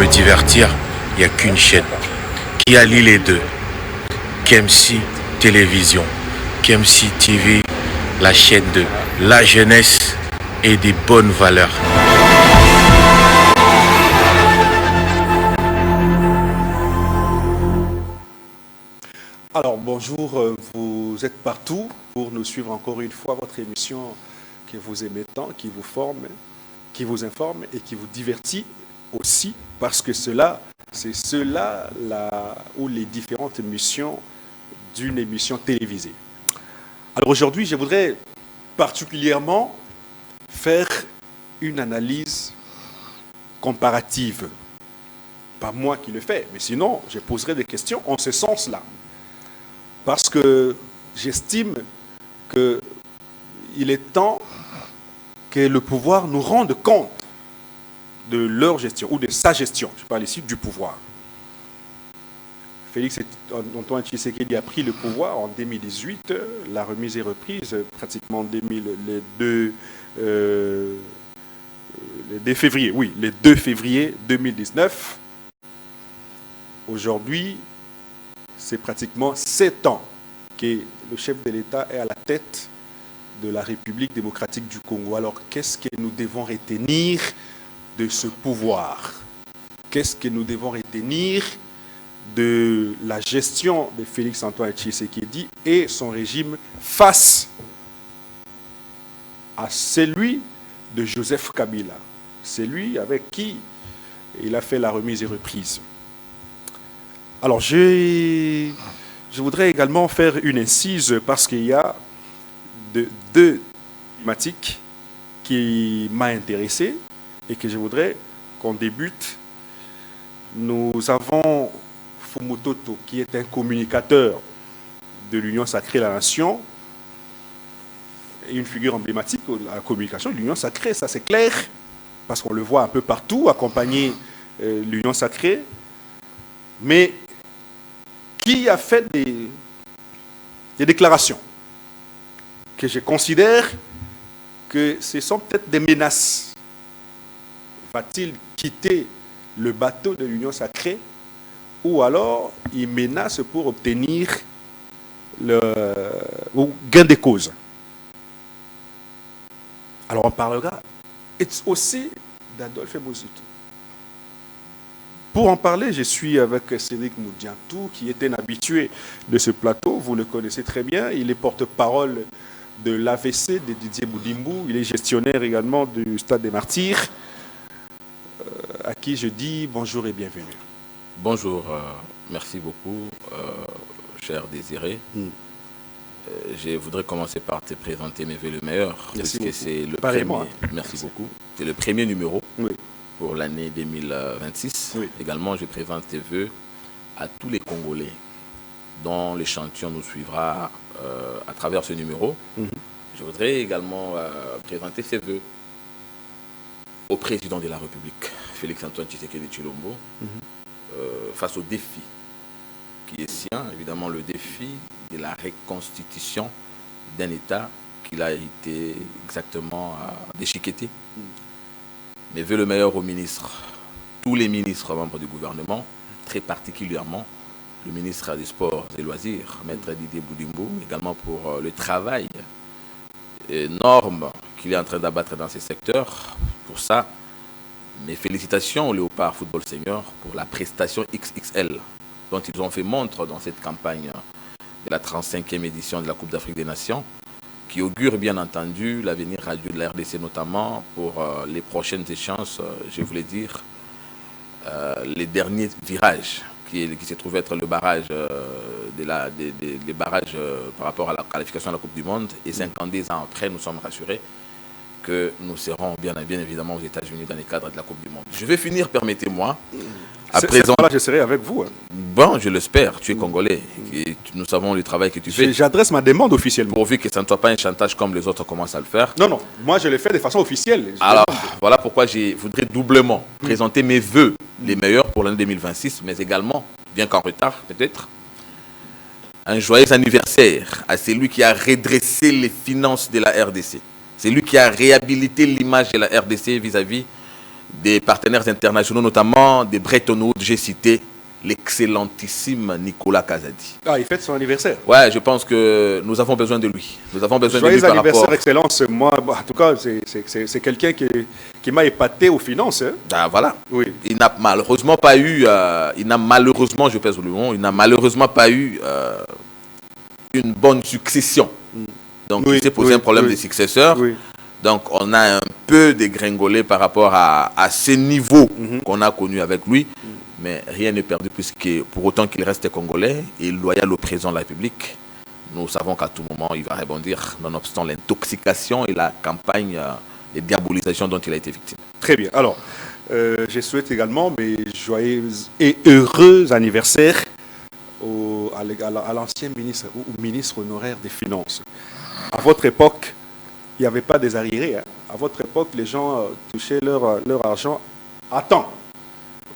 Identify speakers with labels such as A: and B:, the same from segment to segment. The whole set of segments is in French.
A: divertir, il n'y a qu'une chaîne qui allie les deux. KMC Télévision, KMC TV, la chaîne de la jeunesse et des bonnes valeurs.
B: Alors bonjour, vous êtes partout pour nous suivre encore une fois votre émission qui vous aime tant, qui vous forme, qui vous informe et qui vous divertit aussi, parce que c'est cela là où les différentes émissions d'une émission télévisée. Alors aujourd'hui, je voudrais particulièrement faire une analyse comparative. Pas moi qui le fais, mais sinon, je poserai des questions en ce sens-là. Parce que j'estime qu'il est temps que le pouvoir nous rende compte de leur gestion, ou de sa gestion. Je parle ici du pouvoir. Félix Antoine Tshisekedi a pris le pouvoir en 2018. La remise et reprise pratiquement le 2 février. Oui, le 2 février 2019. Aujourd'hui, c'est pratiquement 7 ans que le chef de l'État est à la tête de la République démocratique du Congo. Alors, qu'est-ce que nous devons retenir de ce pouvoir? Qu'est-ce que nous devons retenir de la gestion de Félix Antoine Tshisekedi et son régime face à celui de Joseph Kabila, celui avec qui il a fait la remise et reprise? Alors, je voudrais également faire une incise parce qu'il y a deux thématiques qui m'ont intéressé et que je voudrais qu'on débute. Nous avons Fumutoto, qui est un communicateur de l'Union Sacrée la Nation, et une figure emblématique de la communication de l'Union Sacrée, ça c'est clair, parce qu'on le voit un peu partout, accompagner l'Union Sacrée, mais qui a fait des déclarations que je considère que ce sont peut-être des menaces. Va-t-il quitter le bateau de l'Union Sacrée ou alors il menace pour obtenir le gain de cause? Alors on parlera aussi d'Adolphe Muzito. Pour en parler, je suis avec Cédric Moudiantou, qui est un habitué de ce plateau. Vous le connaissez très bien. Il est porte-parole de l'AVC de Didier Boudimbou. Il est gestionnaire également du Stade des Martyrs, à qui je dis bonjour et bienvenue.
C: Bonjour, merci beaucoup, cher Désiré. Je voudrais commencer par te présenter mes vœux le meilleur.
B: Merci
C: parce que c'est le
B: Pareillement,
C: premier, merci beaucoup. C'est le premier numéro.
B: Oui.
C: Pour l'année 2026.
B: Oui.
C: Également, je présente tes vœux à tous les Congolais dont l'échantillon nous suivra à travers ce numéro. Je voudrais également présenter ses vœux au président de la République, Félix Antoine Tshisekedi Tshilombo, face au défi qui est sien, évidemment le défi de la reconstitution d'un État qu'il a été exactement déchiqueté. Mais vœux le meilleur aux ministres, tous les ministres membres du gouvernement, très particulièrement le ministre des Sports et Loisirs, Maître Didier Boudimbou, également pour le travail énorme qu'il est en train d'abattre dans ces secteurs. Pour ça, mes félicitations au Léopard Football Senior pour la prestation XXL dont ils ont fait montre dans cette campagne de la 35e édition de la Coupe d'Afrique des Nations, qui augure bien entendu l'avenir radieux de la RDC, notamment pour les prochaines échéances, je voulais dire, les derniers virages, qui se trouve être le barrage, les barrages par rapport à la qualification à la Coupe du Monde. Et 52 ans après, nous sommes rassurés que nous serons bien évidemment aux États-Unis dans le cadre de la Coupe du Monde. Je vais finir, permettez-moi. À présent,
B: là, je serai avec vous.
C: Bon, je l'espère, tu es Congolais. Et nous savons le travail que tu fais.
B: J'adresse ma demande officiellement.
C: Pourvu que ça ne soit pas un chantage comme les autres commencent à le faire.
B: Non, non, moi je le fais de façon officielle.
C: Alors, voilà pourquoi je voudrais doublement présenter mes vœux les meilleurs pour l'année 2026, mais également, bien qu'en retard peut-être, un joyeux anniversaire à celui qui a redressé les finances de la RDC. C'est lui qui a réhabilité l'image de la RDC vis-à-vis des partenaires internationaux, notamment des Bretton Woods, j'ai cité l'excellentissime Nicolas Kazadi.
B: Ah, il fête son anniversaire.
C: Ouais, je pense que nous avons besoin de lui. Nous avons besoin de lui
B: Joyeux
C: par
B: anniversaire,
C: rapport...
B: Excellence. Moi, en tout cas, c'est quelqu'un qui m'a épaté aux finances. Hein.
C: Ah, voilà.
B: Oui.
C: Il n'a malheureusement pas eu, je pèse le mot, il n'a malheureusement pas eu une bonne succession. Donc,
B: Oui,
C: il s'est posé
B: oui,
C: un problème
B: oui.
C: de successeur.
B: Oui.
C: Donc, on a un peu dégringolé par rapport à ces niveaux qu'on a connus avec lui. Mais rien n'est perdu, puisque pour autant qu'il reste congolais et loyal au président de la République, nous savons qu'à tout moment, il va rebondir, nonobstant l'intoxication et la campagne de diabolisation dont il a été victime.
B: Très bien. Alors, je souhaite également mes joyeux et heureux anniversaires à l'ancien ministre ou ministre honoraire des Finances. À votre époque, il n'y avait pas des arriérés. Hein. À votre époque, les gens touchaient leur argent à temps.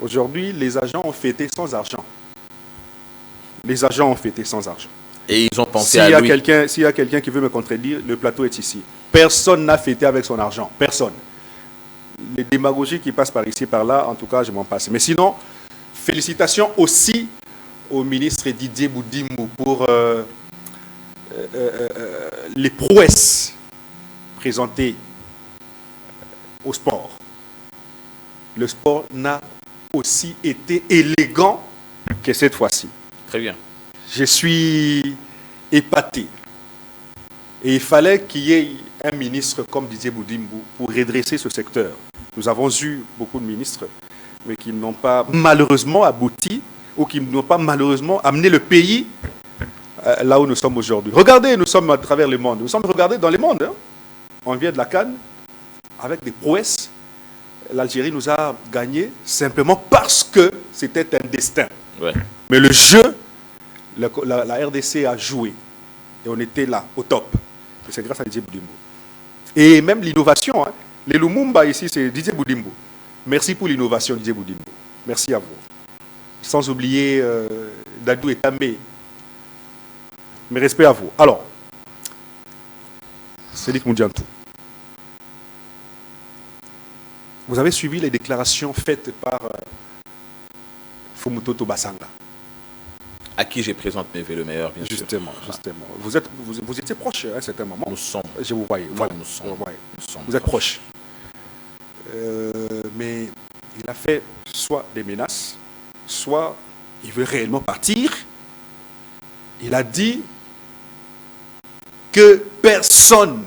B: Aujourd'hui, les agents ont fêté sans argent. Les agents ont fêté sans argent.
C: Et ils ont pensé
B: S'il y
C: à
B: a
C: lui.
B: quelqu'un qui veut me contredire, le plateau est ici. Personne n'a fêté avec son argent. Personne. Les démagogies qui passent par ici, par là, en tout cas, je m'en passe. Mais sinon, félicitations aussi au ministre Didier Boudimou pour les prouesses présentées au sport. Le sport n'a aussi été élégant que cette fois-ci.
C: Très bien.
B: Je suis épaté. Et il fallait qu'il y ait un ministre comme Didier Boudimou pour redresser ce secteur. Nous avons eu beaucoup de ministres, mais qui n'ont pas malheureusement abouti ou qui n'ont pas malheureusement amené le pays là où nous sommes aujourd'hui. Regardez, nous sommes à travers le monde. Nous sommes regardés dans le monde. Hein. On vient de la CAN avec des prouesses. L'Algérie nous a gagné simplement parce que c'était un destin.
C: Ouais.
B: Mais le jeu, la RDC a joué. Et on était là, au top. Et c'est grâce à Didier Boudimbo. Et même l'innovation. Hein. Les Lumumba ici, c'est Didier Boudimbo. Merci pour l'innovation, Didier Boudimbo. Merci à vous. Sans oublier Dadou et També. Mes respects à vous. Alors, Cédric Moudiantou. Vous avez suivi les déclarations faites par Fumutoto Basanga.
C: À qui je présente mes vœux le meilleur, bien sûr.
B: Justement. Vous étiez proche à un certain moment.
C: Nous sommes.
B: Je vous voyais. Voilà.
C: Nous sommes. Nous sommes
B: Vous êtes proche. Mais il a fait soit des menaces, soit il veut réellement partir. Il a dit que personne,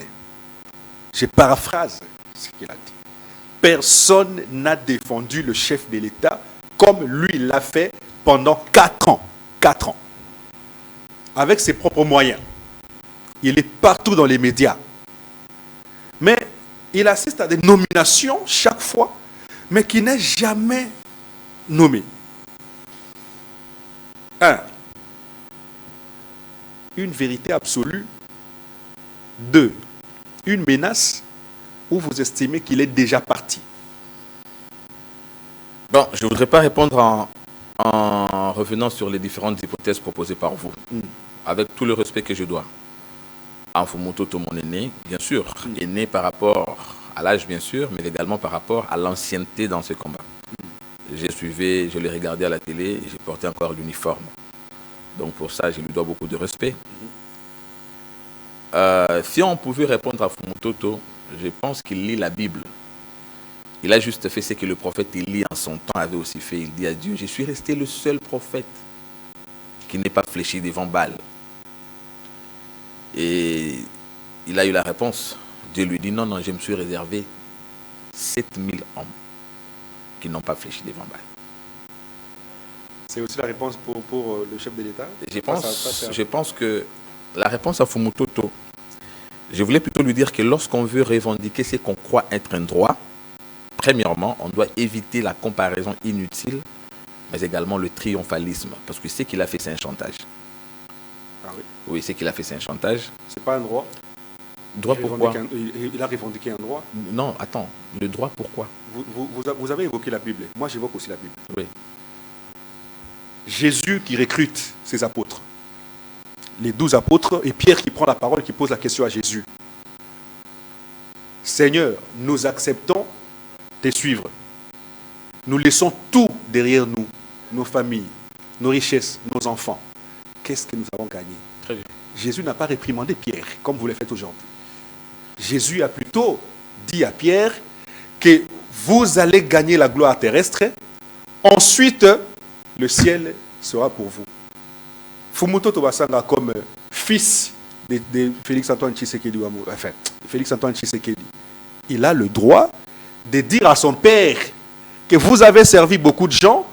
B: je paraphrase ce qu'il a dit, personne n'a défendu le chef de l'État comme lui l'a fait pendant 4 ans. 4 ans. Avec ses propres moyens. Il est partout dans les médias. Mais il assiste à des nominations chaque fois, mais qui n'est jamais nommé. 1. Une vérité absolue. 2. Une menace où vous estimez qu'il est déjà parti.
C: Bon, je ne voudrais pas répondre en revenant sur les différentes hypothèses proposées par vous, avec tout le respect que je dois. Fumutoto, mon aîné, bien sûr, aîné par rapport à l'âge, bien sûr, mais également par rapport à l'ancienneté dans ce combat. Je l'ai regardé à la télé, j'ai porté encore l'uniforme. Donc pour ça, je lui dois beaucoup de respect. Si on pouvait répondre à Fumutoto, je pense qu'il lit la Bible. Il a juste fait ce que le prophète Élie en son temps avait aussi fait. Il dit à Dieu, je suis resté le seul prophète qui n'est pas fléchi devant Baal. Et il a eu la réponse. Dieu lui dit, non, je me suis réservé 7000 hommes qui n'ont pas fléchi devant Baal.
B: C'est aussi la réponse pour le chef de l'État.
C: Je pense que la réponse à Fumutoto, je voulais plutôt lui dire que lorsqu'on veut revendiquer ce qu'on croit être un droit, premièrement, on doit éviter la comparaison inutile, mais également le triomphalisme. Parce que ce qu'il a fait, c'est un chantage.
B: Ah oui?
C: Oui, ce qu'il a fait, c'est un chantage.
B: C'est pas un droit.
C: Droit pourquoi?
B: Il a revendiqué un droit.
C: Non, attends. Le droit pourquoi?
B: Vous avez évoqué la Bible. Moi, j'évoque aussi la Bible.
C: Oui.
B: Jésus qui recrute ses apôtres. Les 12 apôtres et Pierre qui prend la parole et qui pose la question à Jésus. Seigneur, nous acceptons de suivre. nous laissons tout derrière nous, nos familles, nos richesses, nos enfants, qu'est-ce que nous avons gagné?
C: Très bien.
B: Jésus n'a pas réprimandé Pierre, comme vous le faites aujourd'hui. Jésus a plutôt dit à Pierre que vous allez gagner la gloire terrestre, ensuite le ciel sera pour vous. Fumuto Tobasanga comme fils de Félix-Antoine Tshisekedi, enfin, Félix-Antoine Tshisekedi, il a le droit de dire à son père que vous avez servi beaucoup de gens,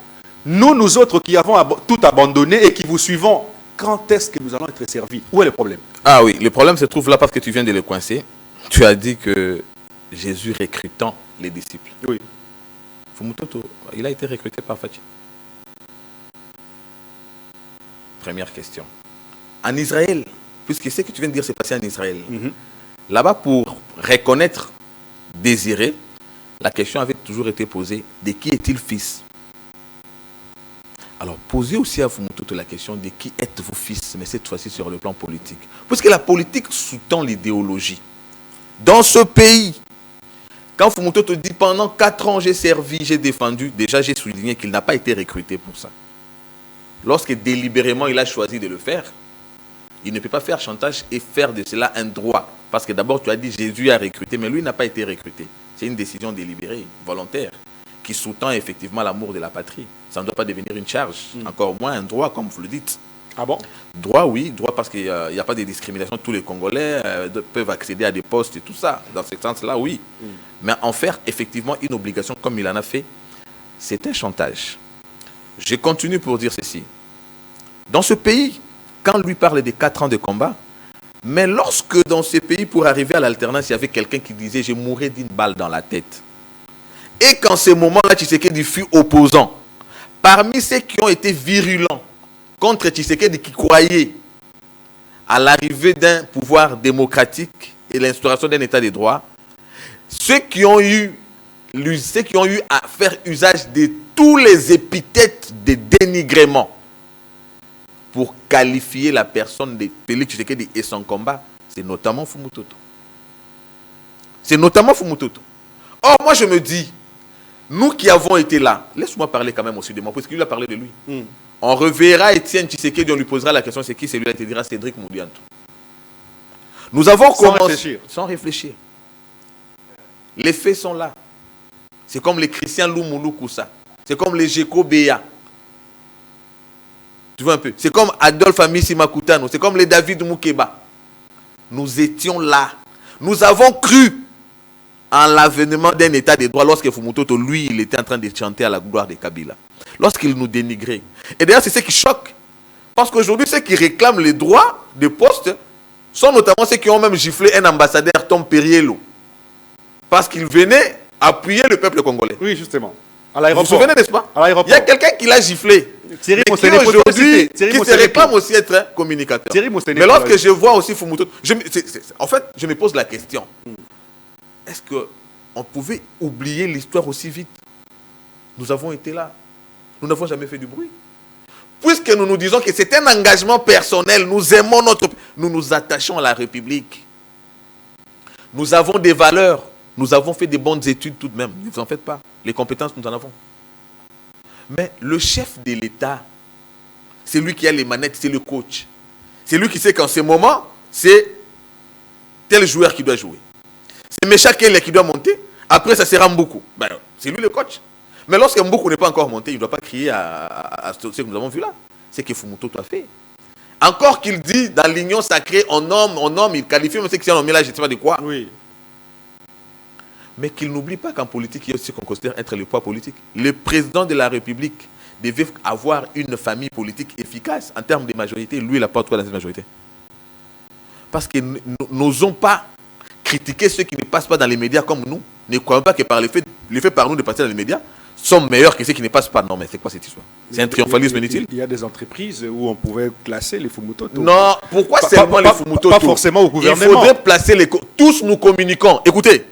B: nous autres qui avons tout abandonné et qui vous suivons, quand est-ce que nous allons être servis? Où est le problème?
C: Ah oui, le problème se trouve là parce que tu viens de le coincer. Tu as dit que Jésus recrutant les disciples.
B: Oui.
C: Fumutoto, il a été recruté par Fachi. Première question. En Israël, puisque ce que tu viens de dire s'est passé en Israël, là-bas pour reconnaître, désirer, la question avait toujours été posée, de qui est-il fils? Alors, posez aussi à Fumutoto la question de qui êtes-vous fils, mais cette fois-ci sur le plan politique. Puisque la politique sous-tend l'idéologie. Dans ce pays, quand Fumutoto dit pendant 4 ans j'ai servi, j'ai défendu, déjà j'ai souligné qu'il n'a pas été recruté pour ça. Lorsque délibérément il a choisi de le faire, il ne peut pas faire chantage et faire de cela un droit. Parce que d'abord tu as dit Jésus a recruté, mais lui n'a pas été recruté. C'est une décision délibérée, volontaire, qui sous-tend effectivement l'amour de la patrie. Ça ne doit pas devenir une charge, encore moins un droit comme vous le dites.
B: Ah bon?
C: Droit, oui, droit parce qu'il n'y a pas de discrimination. Tous les Congolais peuvent accéder à des postes et tout ça. Dans ce sens-là, oui. Mais en faire effectivement une obligation comme il en a fait, c'est un chantage. Je continue pour dire ceci. Dans ce pays, quand lui parle des 4 ans de combat, mais lorsque dans ce pays, pour arriver à l'alternance, il y avait quelqu'un qui disait « je mourrai d'une balle dans la tête ». Et qu'en ce moment-là, Tshisekedi fut opposant. Parmi ceux qui ont été virulents contre Tshisekedi, qui croyaient à l'arrivée d'un pouvoir démocratique et l'instauration d'un état de droit, ceux qui ont eu à faire usage de tous les épithètes de dénigrement pour qualifier la personne de Félix Tshisekedi et son combat, c'est notamment Fumutoto. C'est notamment Fumutoto. Or, moi je me dis, nous qui avons été là, laisse-moi parler quand même aussi de moi, parce qu'il a parlé de lui. On reverra Étienne Tshisekedi, on lui posera la question, c'est qui? C'est lui, il te dira Cédric Moudianto. Nous avons commencé sans réfléchir. Les faits sont là. C'est comme les Christian Lumulu Koussa. C'est comme les Jeko Beya. Tu vois un peu? C'est comme Adolphe Amissi Makutano. C'est comme les David Moukeba. Nous étions là. Nous avons cru en l'avènement d'un état de droit lorsque Fumutoto, lui, il était en train de chanter à la gloire de Kabila. Lorsqu'il nous dénigrait. Et d'ailleurs, c'est ce qui choque. Parce qu'aujourd'hui, ceux qui réclament les droits de poste sont notamment ceux qui ont même giflé un ambassadeur, Tom Perriello. Parce qu'il venait appuyer le peuple congolais.
B: Oui, justement. À
C: Vous vous
B: l'aéroport.
C: souvenez, n'est-ce pas?
B: À l'aéroport.
C: Il y a quelqu'un qui l'a giflé.
B: Thierry
C: mais qui
B: Moussenet,
C: aujourd'hui,
B: Thierry
C: qui se
B: Moussenet.
C: réclame aussi être un communicateur.
B: Thierry Moussenet,
C: Mais lorsque je vois aussi Fumutoto, en fait, je me pose la question. Est-ce qu'on pouvait oublier l'histoire aussi vite? Nous avons été là. Nous n'avons jamais fait du bruit. Puisque nous nous disons que c'est un engagement personnel, nous aimons notre pays, nous nous attachons à la République. Nous avons des valeurs. Nous avons fait des bonnes études tout de même. Ne vous en faites pas. Les compétences, nous en avons. Mais le chef de l'État, c'est lui qui a les manettes, c'est le coach. C'est lui qui sait qu'en ce moment, c'est tel joueur qui doit jouer. C'est Mecha Kele qui doit monter. Après, ça sera Mboukou. Ben, c'est lui le coach. Mais lorsque Mboukou n'est pas encore monté, il ne doit pas crier à ce que nous avons vu là. C'est que Fumutoto a fait. Encore qu'il dit, dans l'union sacrée, on nomme, il qualifie même ceux qui sont nommés là, je ne sais pas de quoi.
B: Oui.
C: Mais qu'il n'oublie pas qu'en politique, il y a aussi ce qu'on considère être le poids politique. Le président de la République devait avoir une famille politique efficace en termes de majorité. Lui, il n'a pas trop dans cette majorité. Parce que nous n'osons pas critiquer ceux qui ne passent pas dans les médias comme nous. Ne croyons pas que par les faits par nous de passer dans les médias sont meilleurs que ceux qui ne passent pas. Non, mais c'est quoi cette histoire? C'est un triomphalisme inutile?
B: Il y a des entreprises où on pouvait classer les Fumutoto.
C: Non, pourquoi seulement les Fumutoto?
B: Pas forcément au gouvernement.
C: Il faudrait placer les... Tous nous communiquons. Écoutez,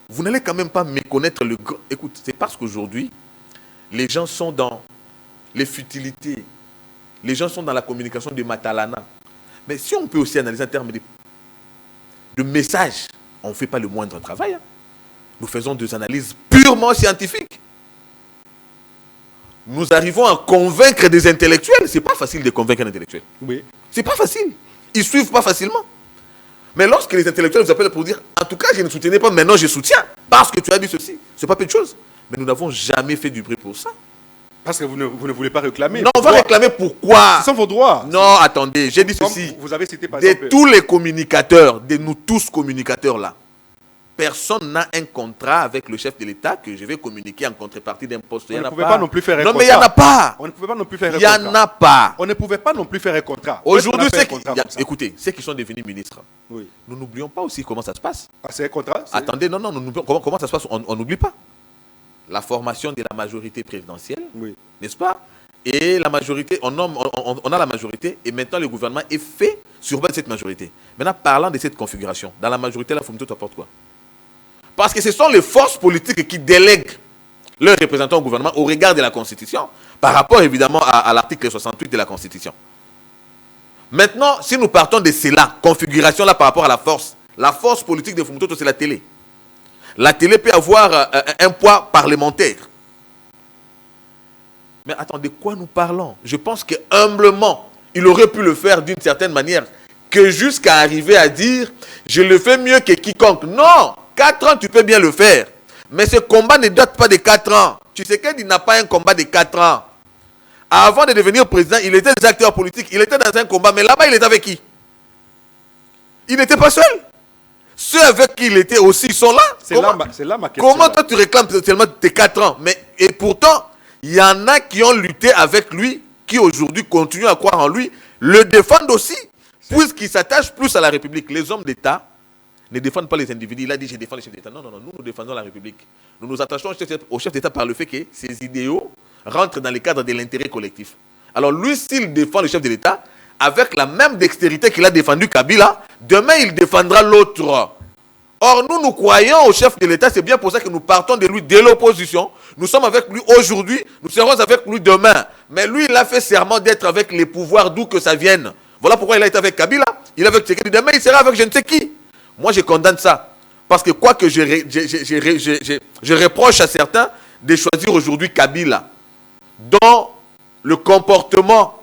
C: vous n'allez quand même pas méconnaître le... Écoute, c'est parce qu'aujourd'hui, les gens sont dans les futilités. Les gens sont dans la communication de Matalana. Mais si on peut aussi analyser en termes de messages, on ne fait pas le moindre travail. Nous faisons des analyses purement scientifiques. nous arrivons à convaincre des intellectuels. C'est pas facile de convaincre un intellectuel.
B: Oui.
C: C'est pas facile. Ils suivent pas facilement. Mais lorsque les intellectuels vous appellent pour dire, en tout cas, je ne soutenais pas, maintenant je soutiens, parce que tu as dit ceci, c'est pas peu de choses. Mais nous n'avons jamais fait du bruit pour ça.
B: Parce que vous ne voulez pas réclamer.
C: Non, on va réclamer pourquoi.
B: Ce sont vos droits.
C: Non, attendez, j'ai dit ceci.
B: Vous avez cité par exemple.
C: De tous les communicateurs, de nous tous communicateurs là, personne n'a un contrat avec le chef de l'État que je vais communiquer en contrepartie d'un poste.
B: On ne pouvait pas non plus faire un contrat.
C: Non, mais il n'y en a pas.
B: On ne pouvait pas non plus faire un
C: contrat. Il n'y en a pas.
B: On ne pouvait pas non plus faire un contrat.
C: Aujourd'hui, écoutez, ceux qui sont devenus ministres,
B: oui.
C: Nous n'oublions pas aussi comment ça se passe.
B: Ah, c'est un contrat?
C: Attendez, non, comment ça se passe? On n'oublie pas. La formation de la majorité présidentielle, oui. N'est-ce pas? Et la majorité, on a la majorité, et maintenant le gouvernement est fait sur base de cette majorité. Maintenant, parlant de cette configuration, dans la majorité, la Fumto apporte quoi? Parce que ce sont les forces politiques qui délèguent leurs représentants au gouvernement au regard de la Constitution, par rapport évidemment à l'article 68 de la Constitution. Maintenant, si nous partons de cela, configuration-là par rapport à la force politique de Fumto, c'est la télé. La télé peut avoir un poids parlementaire. Mais attendez, de quoi nous parlons? Je pense que humblement, il aurait pu le faire d'une certaine manière, que jusqu'à arriver à dire, je le fais mieux que quiconque. Non, 4 ans, tu peux bien le faire. Mais ce combat ne date pas de 4 ans. Tu sais qu'il n'a pas un combat de 4 ans. Avant de devenir président, il était des acteurs politiques, il était dans un combat, mais là-bas, il était avec qui? Il n'était pas seul. Ceux avec qui il était aussi, ils sont là. C'est là ma question. Comment toi tu réclames seulement tes 4 ans? Et pourtant, il y en a qui ont lutté avec lui, qui aujourd'hui continuent à croire en lui, le défendent aussi, puisqu'ils s'attachent plus à la République. Les hommes d'État ne défendent pas les individus. Il a dit, je défends les chefs d'État. Non, nous défendons la République. Nous nous attachons au chef d'État par le fait que ses idéaux rentrent dans le cadre de l'intérêt collectif. Alors lui, s'il défend le chef de l'État, avec la même dextérité qu'il a défendu Kabila, demain il défendra l'autre. Or, nous croyons au chef de l'État, c'est bien pour ça que nous partons de lui, de l'opposition. Nous sommes avec lui aujourd'hui, nous serons avec lui demain. Mais lui, il a fait serment d'être avec les pouvoirs d'où que ça vienne. Voilà pourquoi il a été avec Kabila, il est avec Tshisekedi. Demain, il sera avec je ne sais qui. Moi, je condamne ça. Parce que quoi que je reproche à certains de choisir aujourd'hui Kabila, dont le comportement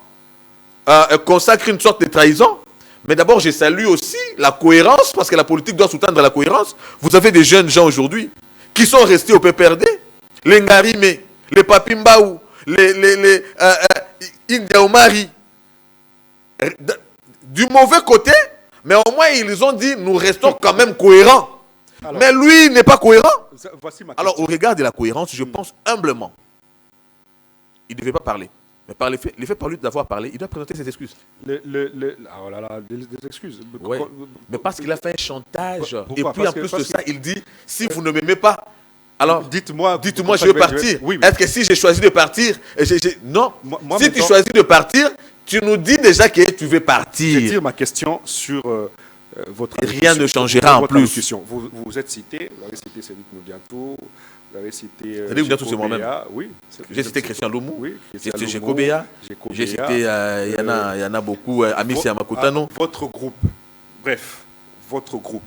C: consacre une sorte de trahison. Mais d'abord, je salue aussi la cohérence, parce que la politique doit sous-tendre la cohérence. Vous avez des jeunes gens aujourd'hui qui sont restés au PPRD, les Ngarime, les Papimbaou, les Indiaoumari, du mauvais côté, mais au moins ils ont dit, nous restons quand même cohérents. Alors, mais lui, il n'est pas cohérent. Alors, au regard de la cohérence, je pense humblement, il ne devait pas parler. Mais par le fait par lui d'avoir parlé, il doit présenter ses excuses.
B: Oh là là, des excuses.
C: Ouais. Mais parce qu'il a fait un chantage.
B: Pourquoi?
C: Et puis en plus de ça, il dit, si vous ne m'aimez pas, alors dites-moi je vais partir. Oui. Est-ce que si j'ai choisi de partir, non. Moi, si tu choisis de partir, tu nous dis déjà que tu veux partir.
B: Je tire ma question sur votre...
C: Rien ne changera en plus.
B: Vous êtes cité, vous avez cité Cédric Moudianto. Vous avez cité...
C: c'est moi-même.
B: Oui.
C: J'ai cité Christian Loumou.
B: Oui.
C: J'ai cité Jeco Béa. J'ai cité, il y en a beaucoup, Amici Amakutano.
B: Votre groupe, bref, votre groupe,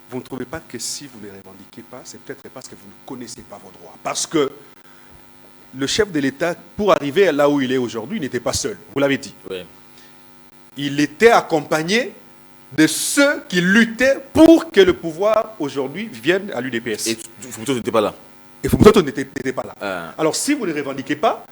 B: vous ne trouvez pas que si vous ne les revendiquez pas, c'est peut-être parce que vous ne connaissez pas vos droits? Parce que le chef de l'État, pour arriver là où il est aujourd'hui, n'était pas seul. Vous l'avez dit.
C: Oui. Il
B: était accompagné de ceux qui luttaient pour que le pouvoir aujourd'hui vienne à l'UDPS.
C: Et Fumto n'était pas là.
B: Et Fumto n'était pas là. Alors si vous ne revendiquez pas,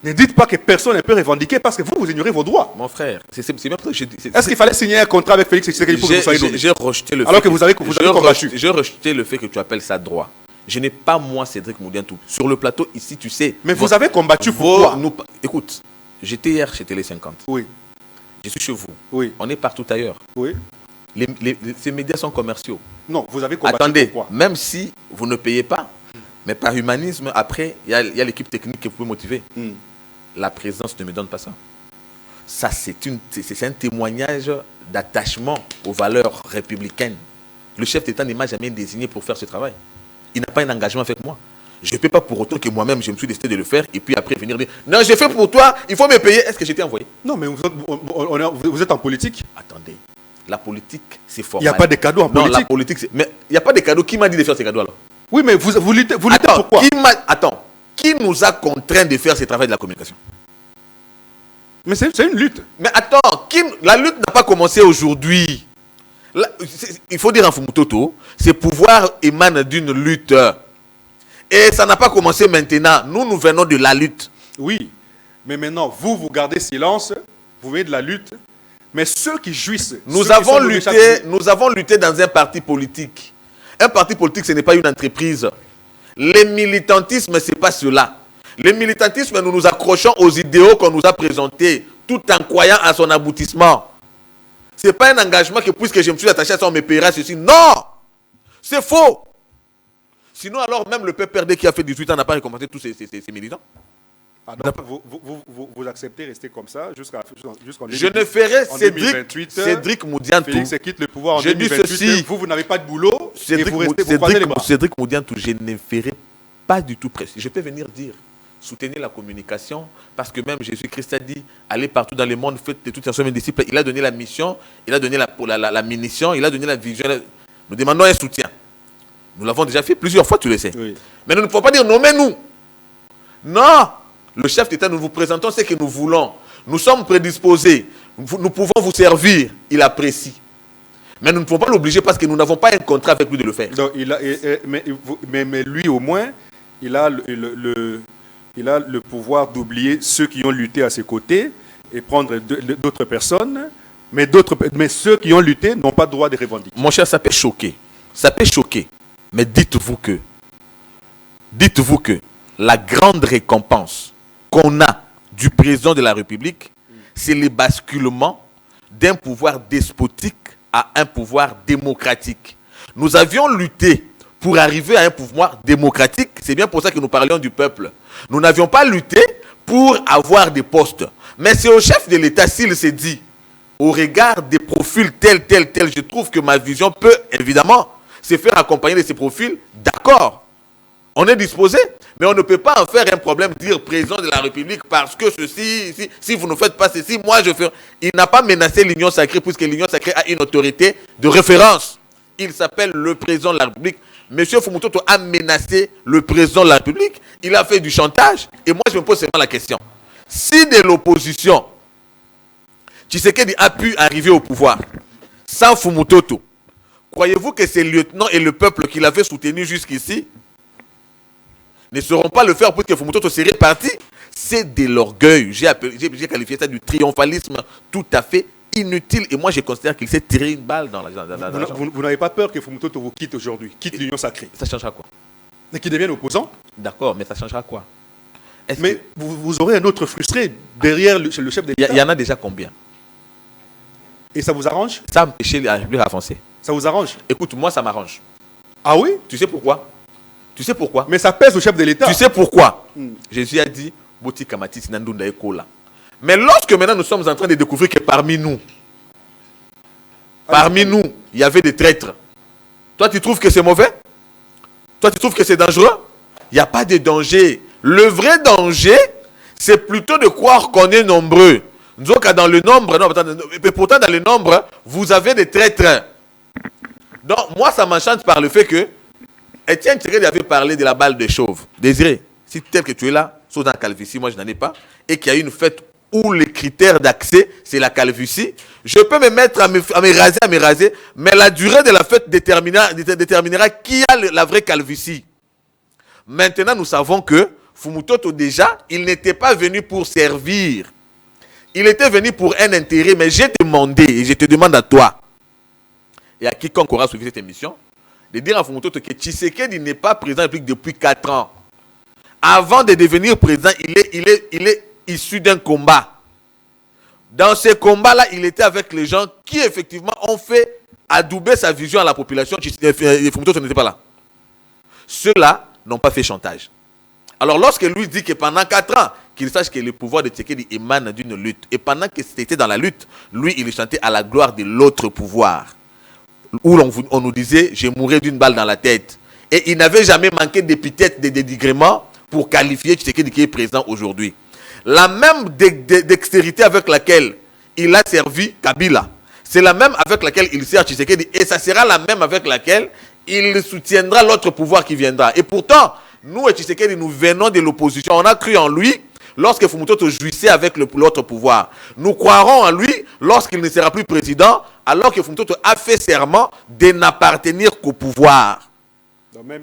B: ne dites pas que personne ne peut revendiquer parce que vous ignorez vos droits.
C: Mon frère, c'est bien pour ça que je dis.
B: Est-ce qu'il fallait signer un contrat avec Félix Tshisekedi pour que vous soyez nommé?
C: J'ai rejeté le fait.
B: Alors que vous avez combattu.
C: J'ai rejeté le fait que tu appelles ça droit. Je n'ai pas, moi, Cédric Moudianto. Sur le plateau, ici, tu sais.
B: Mais vous avez combattu pourquoi?
C: Écoute, j'étais hier chez Télé 50.
B: Oui.
C: Je suis chez vous.
B: Oui.
C: On est partout ailleurs.
B: Oui.
C: Ces médias sont commerciaux.
B: Non, vous avez combattu.
C: Attendez,
B: pourquoi?
C: Même si vous ne payez pas, mais par humanisme, après, il y a l'équipe technique qui peut motiver. La présence ne me donne pas ça. Ça, c'est un témoignage d'attachement aux valeurs républicaines. Le chef d'État ne m'a jamais désigné pour faire ce travail. Il n'a pas un engagement avec moi. Je ne peux pas pour autant que moi-même, je me suis décidé de le faire et puis après venir dire « Non, j'ai fait pour toi, il faut me payer. » Est-ce que j'étais envoyé?
B: Non, mais vous êtes en politique.
C: Attendez, la politique, c'est formel.
B: Il n'y a pas de cadeaux en politique.
C: Non, la politique, mais il n'y a pas de cadeaux. Qui m'a dit de faire ces cadeaux alors?
B: Oui, mais vous luttez pourquoi?
C: qui nous a contraints de faire ce travail de la communication?
B: Mais c'est une lutte.
C: Mais attends, la lutte n'a pas commencé aujourd'hui. Il faut dire en Fumutoto, ce pouvoir émane d'une lutte. Et ça n'a pas commencé maintenant. Nous venons de la lutte.
B: Oui, mais maintenant, vous gardez silence, vous venez de la lutte. Mais ceux qui jouissent...
C: Nous avons lutté dans un parti politique. Un parti politique, ce n'est pas une entreprise. Le militantisme, ce n'est pas cela. Le militantisme, nous nous accrochons aux idéaux qu'on nous a présentés, tout en croyant à son aboutissement. Ce n'est pas un engagement que puisque je me suis attaché à ça, on me paiera ceci. Non! C'est faux! Sinon, alors, même le PPRD qui a fait 18 ans n'a pas récompensé tous ces militants.
B: Ah, donc, vous acceptez rester comme ça jusqu'en
C: Je ne ferai
B: Cédric
C: Moudiantou.
B: Félix quitte le pouvoir en 2028. Vous n'avez pas de boulot.
C: Cédric Moudiantou, je ne ferai pas du tout pression. Je peux venir dire, soutenez la communication, parce que même Jésus-Christ a dit, allez partout dans le monde, faites de toutes façons mes disciples. Il a donné la mission, il a donné la munition, il a donné la vision. Nous demandons un soutien. Nous l'avons déjà fait plusieurs fois, tu le sais. Oui. Mais nous ne pouvons pas dire nommez-nous. Non! Le chef d'État, nous vous présentons ce que nous voulons. Nous sommes prédisposés. Nous pouvons vous servir. Il apprécie. Mais nous ne pouvons pas l'obliger parce que nous n'avons pas un contrat avec lui de le faire.
B: Donc, mais lui, au moins, il a le pouvoir d'oublier ceux qui ont lutté à ses côtés et prendre d'autres personnes. Mais ceux qui ont lutté n'ont pas le droit de revendiquer.
C: Mon cher, ça peut choquer. Ça peut choquer. Mais dites-vous que la grande récompense qu'on a du président de la République, c'est le basculement d'un pouvoir despotique à un pouvoir démocratique. Nous avions lutté pour arriver à un pouvoir démocratique. C'est bien pour ça que nous parlions du peuple. Nous n'avions pas lutté pour avoir des postes. Mais c'est au chef de l'État, s'il s'est dit, au regard des profils tels, je trouve que ma vision peut évidemment se faire accompagner de ces profils. D'accord, on est disposé. Mais on ne peut pas en faire un problème, dire président de la République, parce que ceci, si vous ne faites pas ceci, moi je fais... Il n'a pas menacé l'Union sacrée, puisque l'Union sacrée a une autorité de référence. Il s'appelle le président de la République. Monsieur Fumutoto a menacé le président de la République. Il a fait du chantage. Et moi je me pose seulement la question. Si de l'opposition, Tshisekedi a pu arriver au pouvoir sans Fumutoto, croyez-vous que ces lieutenants et le peuple qui l'avaient soutenu jusqu'ici ne sauront pas le faire pour que Fumutoto serait parti? C'est de l'orgueil. J'ai qualifié ça du triomphalisme tout à fait inutile. Et moi, je considère qu'il s'est tiré une balle dans la jambe.
B: Vous n'avez pas peur que Fumutoto vous quitte aujourd'hui, quitte l'Union sacrée?
C: Ça changera quoi?
B: Et qu'il devienne opposant?
C: D'accord, mais ça changera quoi?
B: Mais vous aurez un autre frustré derrière le chef de l'État.
C: Il y en a déjà combien?
B: Et ça vous arrange?
C: Ça empêche la République avancer.
B: Ça vous arrange?
C: Écoute, moi, ça m'arrange.
B: Ah oui?
C: Tu sais pourquoi? Tu sais pourquoi?
B: Mais ça pèse au chef de l'État.
C: Tu sais pourquoi? Jésus a dit, Boti Kamati Sinandunda Ekola. Mais lorsque maintenant nous sommes en train de découvrir que parmi nous, il y avait des traîtres. Toi, tu trouves que c'est mauvais? Toi, tu trouves que c'est dangereux? Il n'y a pas de danger. Le vrai danger, c'est plutôt de croire qu'on est nombreux. Donc, dans le nombre, pourtant dans le nombre, vous avez des traîtres. Donc, moi, ça m'enchante par le fait que Étienne Tshisekedi avait parlé de la balle de chauve. Désiré, si tel que tu es là, sauf dans la calvitie, moi je n'en ai pas, et qu'il y a une fête où les critères d'accès, c'est la calvitie, je peux me mettre à me raser, mais la durée de la fête déterminera qui a la vraie calvitie. Maintenant, nous savons que Fumutoto, déjà, il n'était pas venu pour servir. Il était venu pour un intérêt, mais j'ai demandé, et je te demande à toi, et à quiconque aura suivi cette émission, de dire à Fumutoto que Tshisekedi n'est pas président de la République depuis 4 ans. Avant de devenir président, il est issu d'un combat. Dans ce combat-là, il était avec les gens qui, effectivement, ont fait adouber sa vision à la population. Fumutoto n'était pas là. Ceux-là n'ont pas fait chantage. Alors, lorsque lui dit que pendant 4 ans, qu'il sache que le pouvoir de Tshisekedi émane d'une lutte, et pendant que c'était dans la lutte, lui, il chantait à la gloire de l'autre pouvoir. Où on nous disait, je mourrais d'une balle dans la tête. Et il n'avait jamais manqué d'épithètes, de dénigrements pour qualifier Tshisekedi qui est présent aujourd'hui. La même dextérité avec laquelle il a servi Kabila, c'est la même avec laquelle il sert Tshisekedi. Et ça sera la même avec laquelle il soutiendra l'autre pouvoir qui viendra. Et pourtant, Nous et Tshisekedi, nous venons de l'opposition. On a cru en lui lorsque Fumutoto jouissait avec l'autre pouvoir. Nous croirons en lui lorsqu'il ne sera plus président, alors que Fumutoto a fait serment de n'appartenir qu'au pouvoir.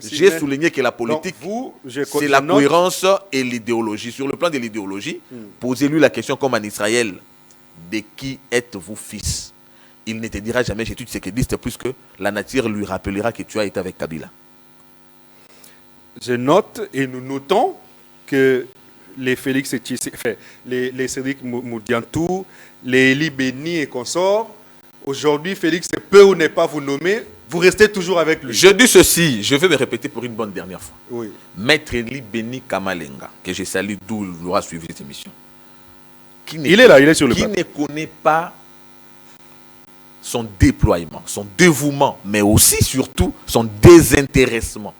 C: J'ai souligné que la politique, c'est la cohérence et l'idéologie. Sur le plan de l'idéologie, posez-lui la question comme en Israël. De qui êtes-vous fils? Il ne te dira jamais je suis Tshisekedi, puisque la nature lui rappellera que tu as été avec Kabila.
B: Je note et nous notons que les Félix Tshisekedi, les Cédric Moudiantou, les Eli Béni et consorts, aujourd'hui, Félix peut ou n'est pas vous nommer, vous restez toujours avec lui.
C: Je dis ceci, je vais me répéter pour une bonne dernière fois.
B: Oui.
C: Maître Eli Béni Kamalenga, que je salue d'où il aura suivi cette émission.
B: Il est là, il est sur le plateau.
C: Qui ne connaît pas son déploiement, son dévouement, mais aussi, surtout, son désintéressement.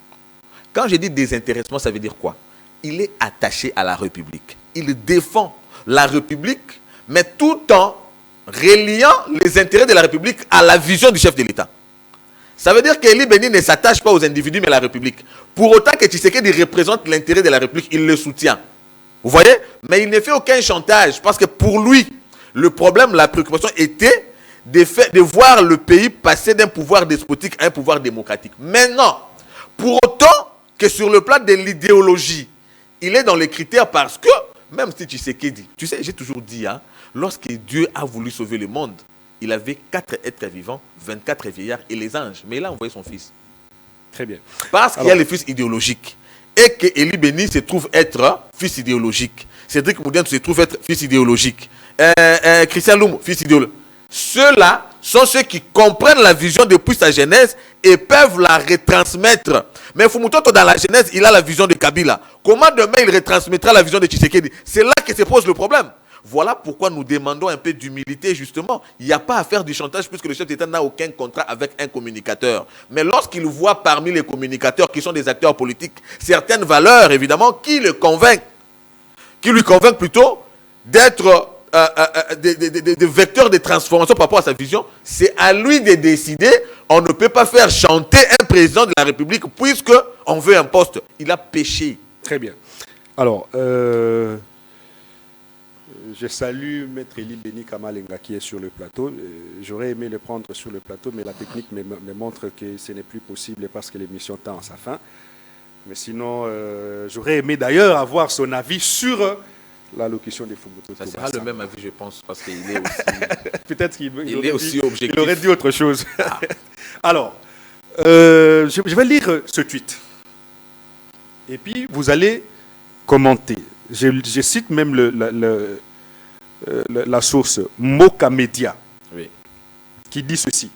C: Quand je dis désintéressement, ça veut dire quoi? Il est attaché à la République. Il défend la République, mais tout en reliant les intérêts de la République à la vision du chef de l'État. Ça veut dire qu'Eli Béni ne s'attache pas aux individus, mais à la République. Pour autant que Tshisekedi représente l'intérêt de la République, il le soutient. Vous voyez? Mais il ne fait aucun chantage, parce que pour lui, le problème, la préoccupation était de voir le pays passer d'un pouvoir despotique à un pouvoir démocratique. Maintenant, pour autant que sur le plan de l'idéologie, il est dans les critères parce que, même si Tshisekedi, tu sais, j'ai toujours dit, hein, lorsque Dieu a voulu sauver le monde, il avait 4 êtres vivants, 24 vieillards et les anges. Mais il a envoyé son fils.
B: Très bien.
C: Parce qu'il y a le fils idéologique. Et que Eli Béni se trouve être fils idéologique. Cédric Moudiantou se trouve être fils idéologique. Christian Loum, fils idéologique. Ceux-là sont ceux qui comprennent la vision depuis sa jeunesse et peuvent la retransmettre. Mais Fumutoto, dans la jeunesse, il a la vision de Kabila. Comment demain il retransmettra la vision de Tshisekedi? C'est là que se pose le problème. Voilà pourquoi nous demandons un peu d'humilité, justement. Il n'y a pas à faire du chantage puisque le chef d'État n'a aucun contrat avec un communicateur. Mais lorsqu'il voit parmi les communicateurs qui sont des acteurs politiques certaines valeurs, évidemment, qui lui convainquent plutôt d'être des vecteurs de transformation par rapport à sa vision, c'est à lui de décider. On ne peut pas faire chanter un président de la République puisque on veut un poste. Il a péché.
B: Très bien. Alors, je salue Maître Eli Béni Kamalenga qui est sur le plateau. J'aurais aimé le prendre sur le plateau, mais la technique me montre que ce n'est plus possible parce que l'émission tend à sa fin. Mais sinon, j'aurais aimé d'ailleurs avoir son avis sur l'allocution des Fumutoto.
C: Ça sera le même avis, je pense, parce qu'il est aussi...
B: Peut-être qu'il
C: est aussi objectif.
B: Il aurait dit autre chose. Ah. Alors, je vais lire ce tweet. Et puis, vous allez commenter. Je cite même la source Moka Media, oui, qui dit ceci.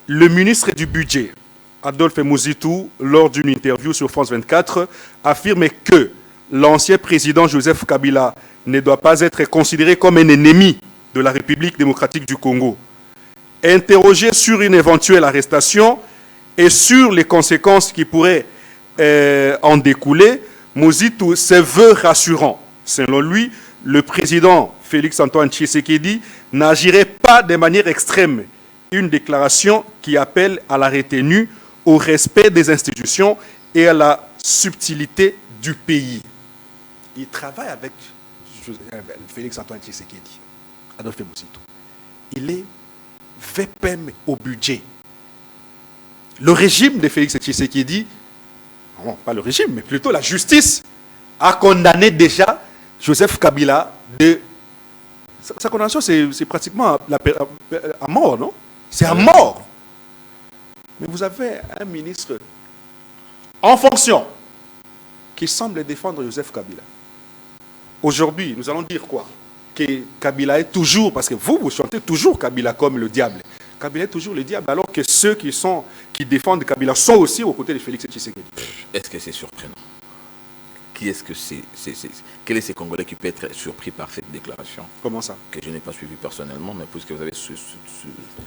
B: Le ministre du Budget, Adolphe Mouzitou, lors d'une interview sur France 24, affirme que l'ancien président Joseph Kabila ne doit pas être considéré comme un ennemi de la République démocratique du Congo. Interrogé sur une éventuelle arrestation et sur les conséquences qui pourraient en découler, Mouzitou se veut rassurant. Selon lui, le président Félix-Antoine Tshisekedi n'agirait pas de manière extrême. Une déclaration qui appelle à la retenue, au respect des institutions et à la subtilité du pays. Il travaille avec Félix-Antoine Tshisekedi, Adolphe Mouzitou. Il est VPM au budget. Le régime de Félix Tshisekedi, non pas le régime, mais plutôt la justice, a condamné déjà Joseph Kabila de... Sa condamnation, c'est pratiquement à mort, non? C'est à mort. Mais vous avez un ministre en fonction qui semble défendre Joseph Kabila. Aujourd'hui, nous allons dire quoi? Que Kabila est toujours, parce que vous chantez toujours Kabila comme le diable. Kabila est toujours le diable, alors que ceux qui défendent Kabila sont aussi aux côtés de Félix Tshisekedi.
C: Est-ce que c'est surprenant? Qui est-ce que c'est? Quel est ce Congolais qui peut être surpris par cette déclaration?
B: Comment ça? Que
C: je n'ai pas suivi personnellement, mais puisque vous avez...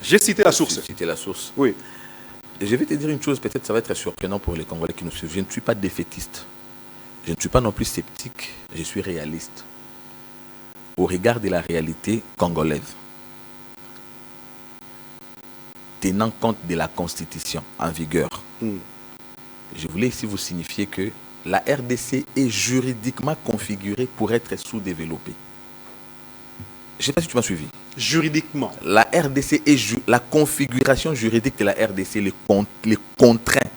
B: J'ai cité la source.
C: Cité la source.
B: Oui.
C: Et je vais te dire une chose, peut-être ça va être surprenant pour les Congolais qui nous suivent. Je ne suis pas défaitiste. Je ne suis pas non plus sceptique. Je suis réaliste. Au regard de la réalité congolaise, tenant compte de la Constitution en vigueur, je voulais ici vous signifier que la RDC est juridiquement configurée pour être sous-développée. Je ne sais pas si tu m'as suivi.
B: Juridiquement.
C: La RDC la configuration juridique de la RDC les contraint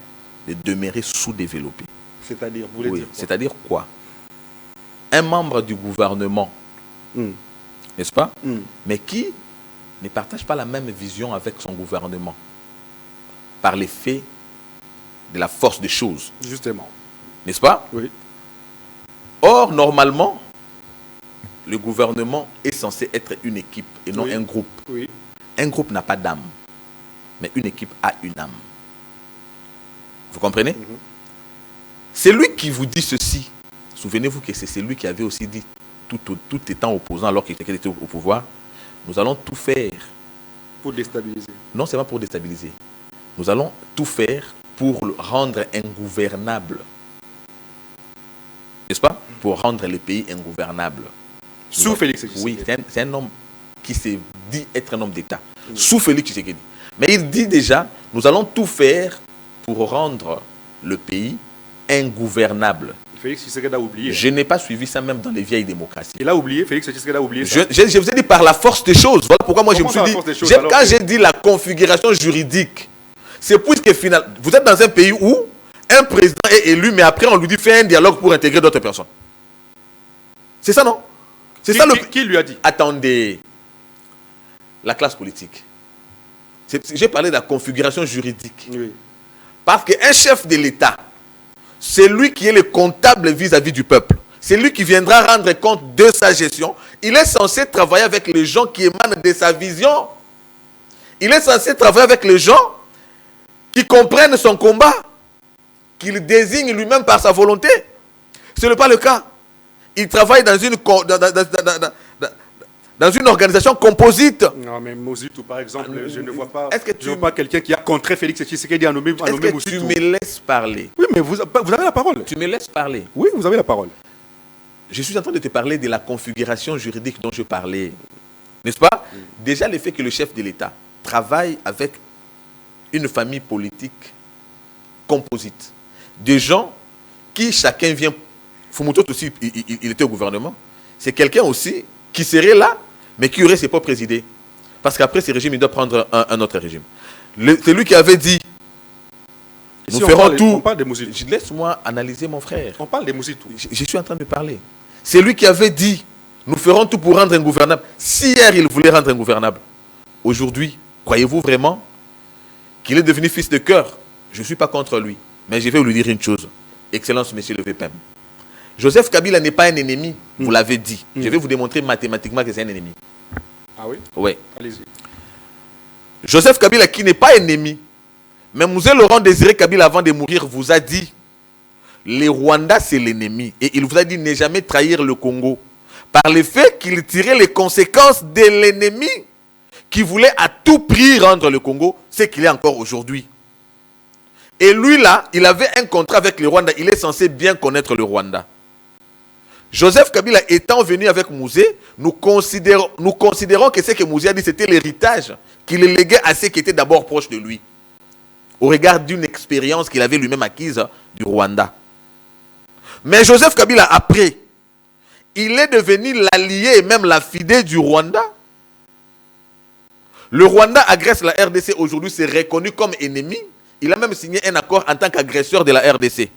C: de demeurer sous-développée.
B: C'est-à-dire, vous voulez dire quoi?
C: C'est-à-dire quoi? Un membre du gouvernement, n'est-ce pas? Mais qui ne partage pas la même vision avec son gouvernement par l'effet de la force des choses.
B: Justement.
C: N'est-ce pas?
B: Oui.
C: Or, normalement, le gouvernement est censé être une équipe et non un groupe.
B: Oui.
C: Un groupe n'a pas d'âme, mais une équipe a une âme. Vous comprenez? C'est lui qui vous dit ceci. Souvenez-vous que c'est celui qui avait aussi dit, tout étant opposant alors qu'il était au pouvoir, nous allons tout faire.
B: Pour déstabiliser.
C: Non seulement pour déstabiliser. Nous allons tout faire pour le rendre ingouvernable. N'est-ce pas? Pour rendre le pays ingouvernable.
B: Sous Félix Tshisekedi.
C: Oui, c'est un homme qui se dit être un homme d'État. Sous Félix Tshisekedi. Mais il dit déjà, nous allons tout faire pour rendre le pays ingouvernable.
B: Félix Tshisekedi a oublié.
C: Je n'ai pas suivi ça même dans les vieilles démocraties.
B: Il a oublié, Félix Tshisekedi a oublié ça.
C: Je vous ai dit par la force des choses. Voilà pourquoi moi je me suis dit, quand j'ai dit la configuration juridique, c'est puisque finalement, vous êtes dans un pays où un président est élu, mais après on lui dit fais un dialogue pour intégrer d'autres personnes. C'est ça, non? C'est ça le...
B: Qui lui a dit?
C: Attendez. La classe politique. J'ai parlé de la configuration juridique.
B: Oui.
C: Parce qu'un chef de l'État, c'est lui qui est le comptable vis-à-vis du peuple. C'est lui qui viendra rendre compte de sa gestion. Il est censé travailler avec les gens qui émanent de sa vision. Il est censé travailler avec les gens qui comprennent son combat, qu'il désigne lui-même par sa volonté. Ce n'est pas le cas. Il travaille dans une organisation composite.
B: Non, mais Mozitou, par exemple, je ne vois pas quelqu'un qui a contré Félix Tshisekedi à nommer Mozitou.
C: Est-ce que tu me laisses parler?
B: Oui, mais vous avez la parole.
C: Tu me laisses parler?
B: Oui, vous avez la parole.
C: Je suis en train de te parler de la configuration juridique dont je parlais. N'est-ce pas? Déjà, le fait que le chef de l'État travaille avec une famille politique composite. Des gens qui chacun vient... Fumutot aussi, il était au gouvernement. C'est quelqu'un aussi qui serait là, mais qui aurait ses propres idées. Parce qu'après ce régime, il doit prendre un autre régime. C'est lui qui avait dit, nous ferons tout.
B: On parle de Mozitou.
C: Laisse-moi analyser, mon frère.
B: On parle de Mozitou.
C: Je suis en train de parler. C'est lui qui avait dit, nous ferons tout pour rendre ingouvernable. Si hier, il voulait rendre ingouvernable, aujourd'hui, croyez-vous vraiment qu'il est devenu fils de cœur? Je ne suis pas contre lui. Mais je vais vous dire une chose. Excellence, monsieur le VPM. Joseph Kabila n'est pas un ennemi, vous l'avez dit. Je vais vous démontrer mathématiquement que c'est un ennemi.
B: Ah oui?
C: Oui.
B: Allez-y.
C: Joseph Kabila, qui n'est pas ennemi, mais Mzee Laurent Désiré Kabila, avant de mourir, vous a dit, les Rwandais, c'est l'ennemi. Et il vous a dit, ne jamais trahir le Congo. Par le fait qu'il tirait les conséquences de l'ennemi qui voulait à tout prix rendre le Congo ce qu'il est encore aujourd'hui. Et lui, là, il avait un contrat avec le Rwanda. Il est censé bien connaître le Rwanda. Joseph Kabila étant venu avec Mzee, nous considérons que ce que Mzee a dit, c'était l'héritage qu'il léguait à ceux qui étaient d'abord proches de lui, au regard d'une expérience qu'il avait lui-même acquise du Rwanda. Mais Joseph Kabila, après, il est devenu l'allié et même la fidèle du Rwanda. Le Rwanda agresse la RDC aujourd'hui, c'est reconnu comme ennemi. Il a même signé un accord en tant qu'agresseur de la RDC.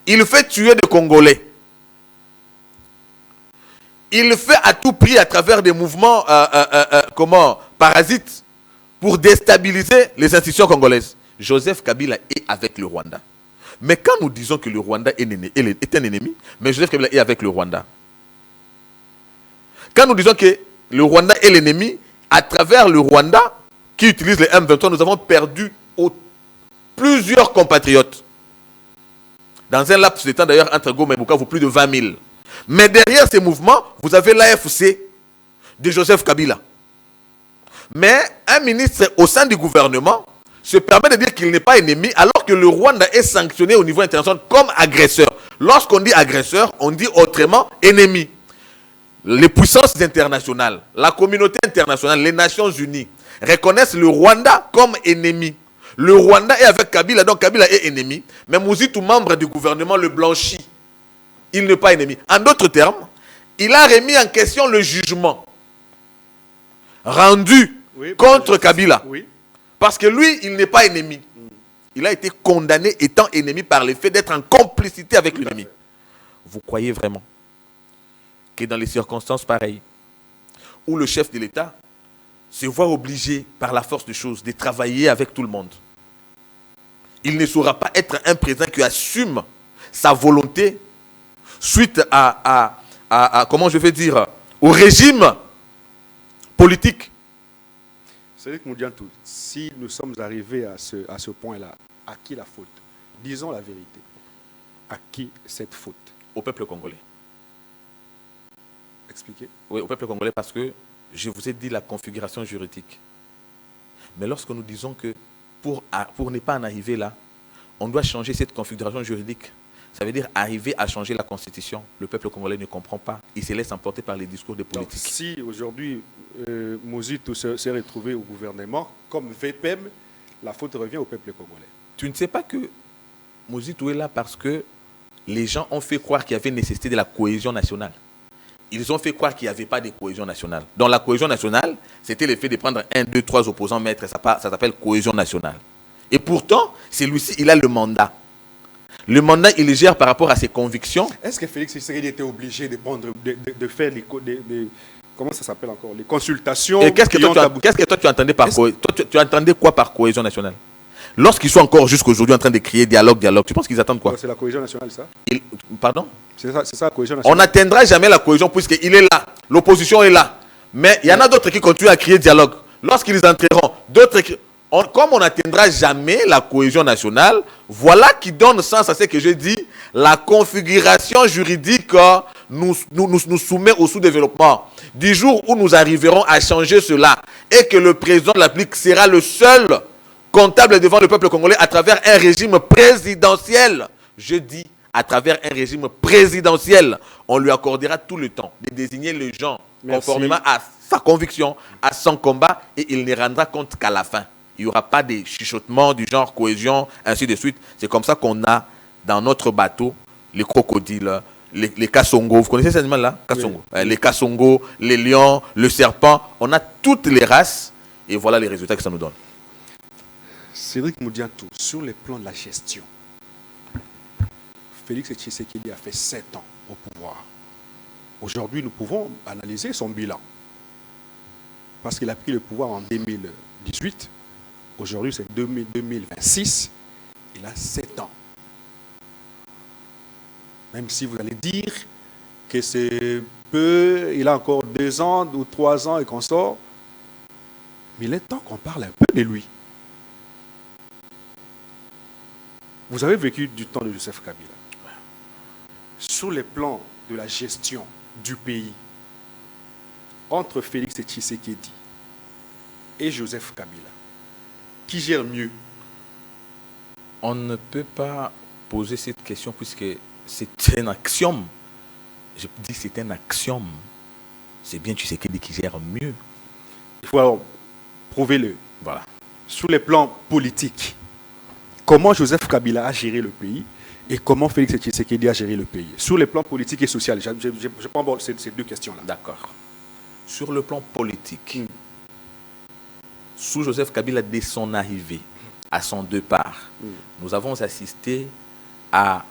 C: Il fait tuer des Congolais. Il fait à tout prix à travers des mouvements parasites pour déstabiliser les institutions congolaises. Joseph Kabila est avec le Rwanda. Mais quand nous disons que le Rwanda est un ennemi, mais Joseph Kabila est avec le Rwanda. Quand nous disons que le Rwanda est l'ennemi, à travers le Rwanda, qui utilise les M23, nous avons perdu plusieurs compatriotes. Dans un laps de temps d'ailleurs, entre Goma et Bukavu, plus de 20 000. Mais derrière ces mouvements, vous avez l'AFC de Joseph Kabila. Mais un ministre au sein du gouvernement se permet de dire qu'il n'est pas ennemi alors que le Rwanda est sanctionné au niveau international comme agresseur. Lorsqu'on dit agresseur, on dit autrement ennemi. Les puissances internationales, la communauté internationale, les Nations Unies reconnaissent le Rwanda comme ennemi. Le Rwanda est avec Kabila, donc Kabila est ennemi. Mais Mobutu, membre du gouvernement, le blanchit. Il n'est pas ennemi. En d'autres termes, il a remis en question le jugement rendu contre Kabila.
B: Oui.
C: Parce que lui, il n'est pas ennemi. Il a été condamné étant ennemi par le fait d'être en complicité avec l'ennemi. Vous croyez vraiment que dans les circonstances pareilles, où le chef de l'État se voit obligé par la force des choses de travailler avec tout le monde, il ne saura pas être un président qui assume sa volonté suite comment je vais dire, au régime politique.
B: C'est que Moudiantou, si nous sommes arrivés à ce point-là, à qui la faute? Disons la vérité. À qui cette faute?
C: Au peuple congolais.
B: Expliquez.
C: Oui, au peuple congolais, parce que je vous ai dit la configuration juridique. Mais lorsque nous disons que pour ne pas en arriver là, on doit changer cette configuration juridique, ça veut dire arriver à changer la constitution. Le peuple congolais ne comprend pas. Il se laisse emporter par les discours des politiques.
B: Donc, si aujourd'hui Mobutu s'est retrouvé au gouvernement, comme VPM, la faute revient au peuple congolais.
C: Tu ne sais pas que Mobutu est là parce que les gens ont fait croire qu'il y avait nécessité de la cohésion nationale. Ils ont fait croire qu'il n'y avait pas de cohésion nationale. Dans la cohésion nationale, c'était le fait de prendre 1, 2, 3 opposants maîtres. Ça s'appelle cohésion nationale. Et pourtant, celui-ci, il a le mandat. Le mandat, il le gère par rapport à ses convictions.
B: Est-ce que Félix Tshisekedi était obligé de faire comment ça s'appelle encore, les consultations?
C: Et qu'est-ce que toi tu entendais par tu entendais quoi par cohésion nationale? Lorsqu'ils sont encore jusqu'aujourd'hui en train de crier dialogue, tu penses qu'ils attendent quoi?
B: C'est la cohésion nationale, ça?
C: Pardon?
B: C'est ça la cohésion nationale.
C: On n'atteindra jamais la cohésion puisqu'il est là. L'opposition est là. Mais il y en a d'autres qui continuent à crier dialogue. Lorsqu'ils entreront, d'autres qui... Comme on n'atteindra jamais la cohésion nationale, voilà qui donne sens à ce que je dis. La configuration juridique nous soumet au sous-développement. Du jour où nous arriverons à changer cela et que le président de la République sera le seul comptable devant le peuple congolais à travers un régime présidentiel, je dis à travers un régime présidentiel, on lui accordera tout le temps de désigner les gens conformément à sa conviction, à son combat, et il ne rendra compte qu'à la fin. Il n'y aura pas de chuchotements du genre cohésion, ainsi de suite. C'est comme ça qu'on a dans notre bateau les crocodiles, les kassongo. Vous connaissez ces animaux-là? Kassongo. Oui. Les kassongo, les lions, le serpent. On a toutes les races et voilà les résultats que ça nous donne.
B: Cédric Moudiantou, sur le plan de la gestion, Félix Tshisekedi a fait 7 ans au pouvoir. Aujourd'hui, nous pouvons analyser son bilan. Parce qu'il a pris le pouvoir en 2018. Aujourd'hui, c'est 2026. Il a 7 ans. Même si vous allez dire que c'est peu, il a encore 2 ans ou 3 ans et qu'on sort. Mais il est temps qu'on parle un peu de lui. Vous avez vécu du temps de Joseph Kabila. Sur le plan de la gestion du pays, entre Félix Tshisekedi et Joseph Kabila, qui gère mieux?
C: On ne peut pas poser cette question puisque c'est un axiome. Je dis que c'est un axiome. C'est bien Tshisekedi qui gère mieux.
B: Il faut alors prouver-le.
C: Voilà.
B: Sur le plan politique, comment Joseph Kabila a géré le pays et comment Félix Tshisekedi a géré le pays? Sur le plan politique et social, je prends ces 2 questions-là.
C: D'accord. Sur le plan politique, sous Joseph Kabila, dès son arrivée, à son départ, nous avons assisté à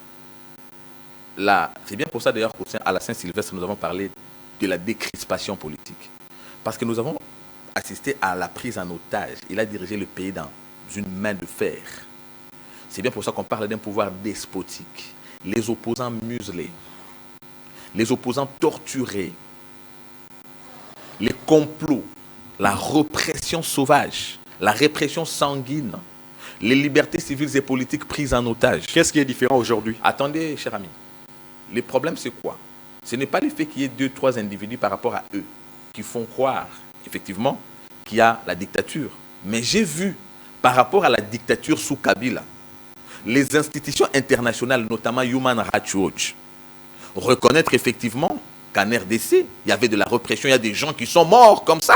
C: la... C'est bien pour ça d'ailleurs qu'à la Saint-Sylvestre, nous avons parlé de la décrispation politique. Parce que nous avons assisté à la prise en otage. Il a dirigé le pays dans une main de fer. C'est bien pour ça qu'on parle d'un pouvoir despotique. Les opposants muselés, les opposants torturés, les complots, la répression sauvage, la répression sanguine, les libertés civiles et politiques prises en otage.
B: Qu'est-ce qui est différent aujourd'hui?
C: Attendez, cher ami. Le problème, c'est quoi? Ce n'est pas le fait qu'il y ait 2, 3 individus par rapport à eux qui font croire, effectivement, qu'il y a la dictature. Mais j'ai vu, par rapport à la dictature sous Kabila, les institutions internationales, notamment Human Rights Watch, reconnaître effectivement qu'en RDC, il y avait de la répression, il y a des gens qui sont morts comme ça.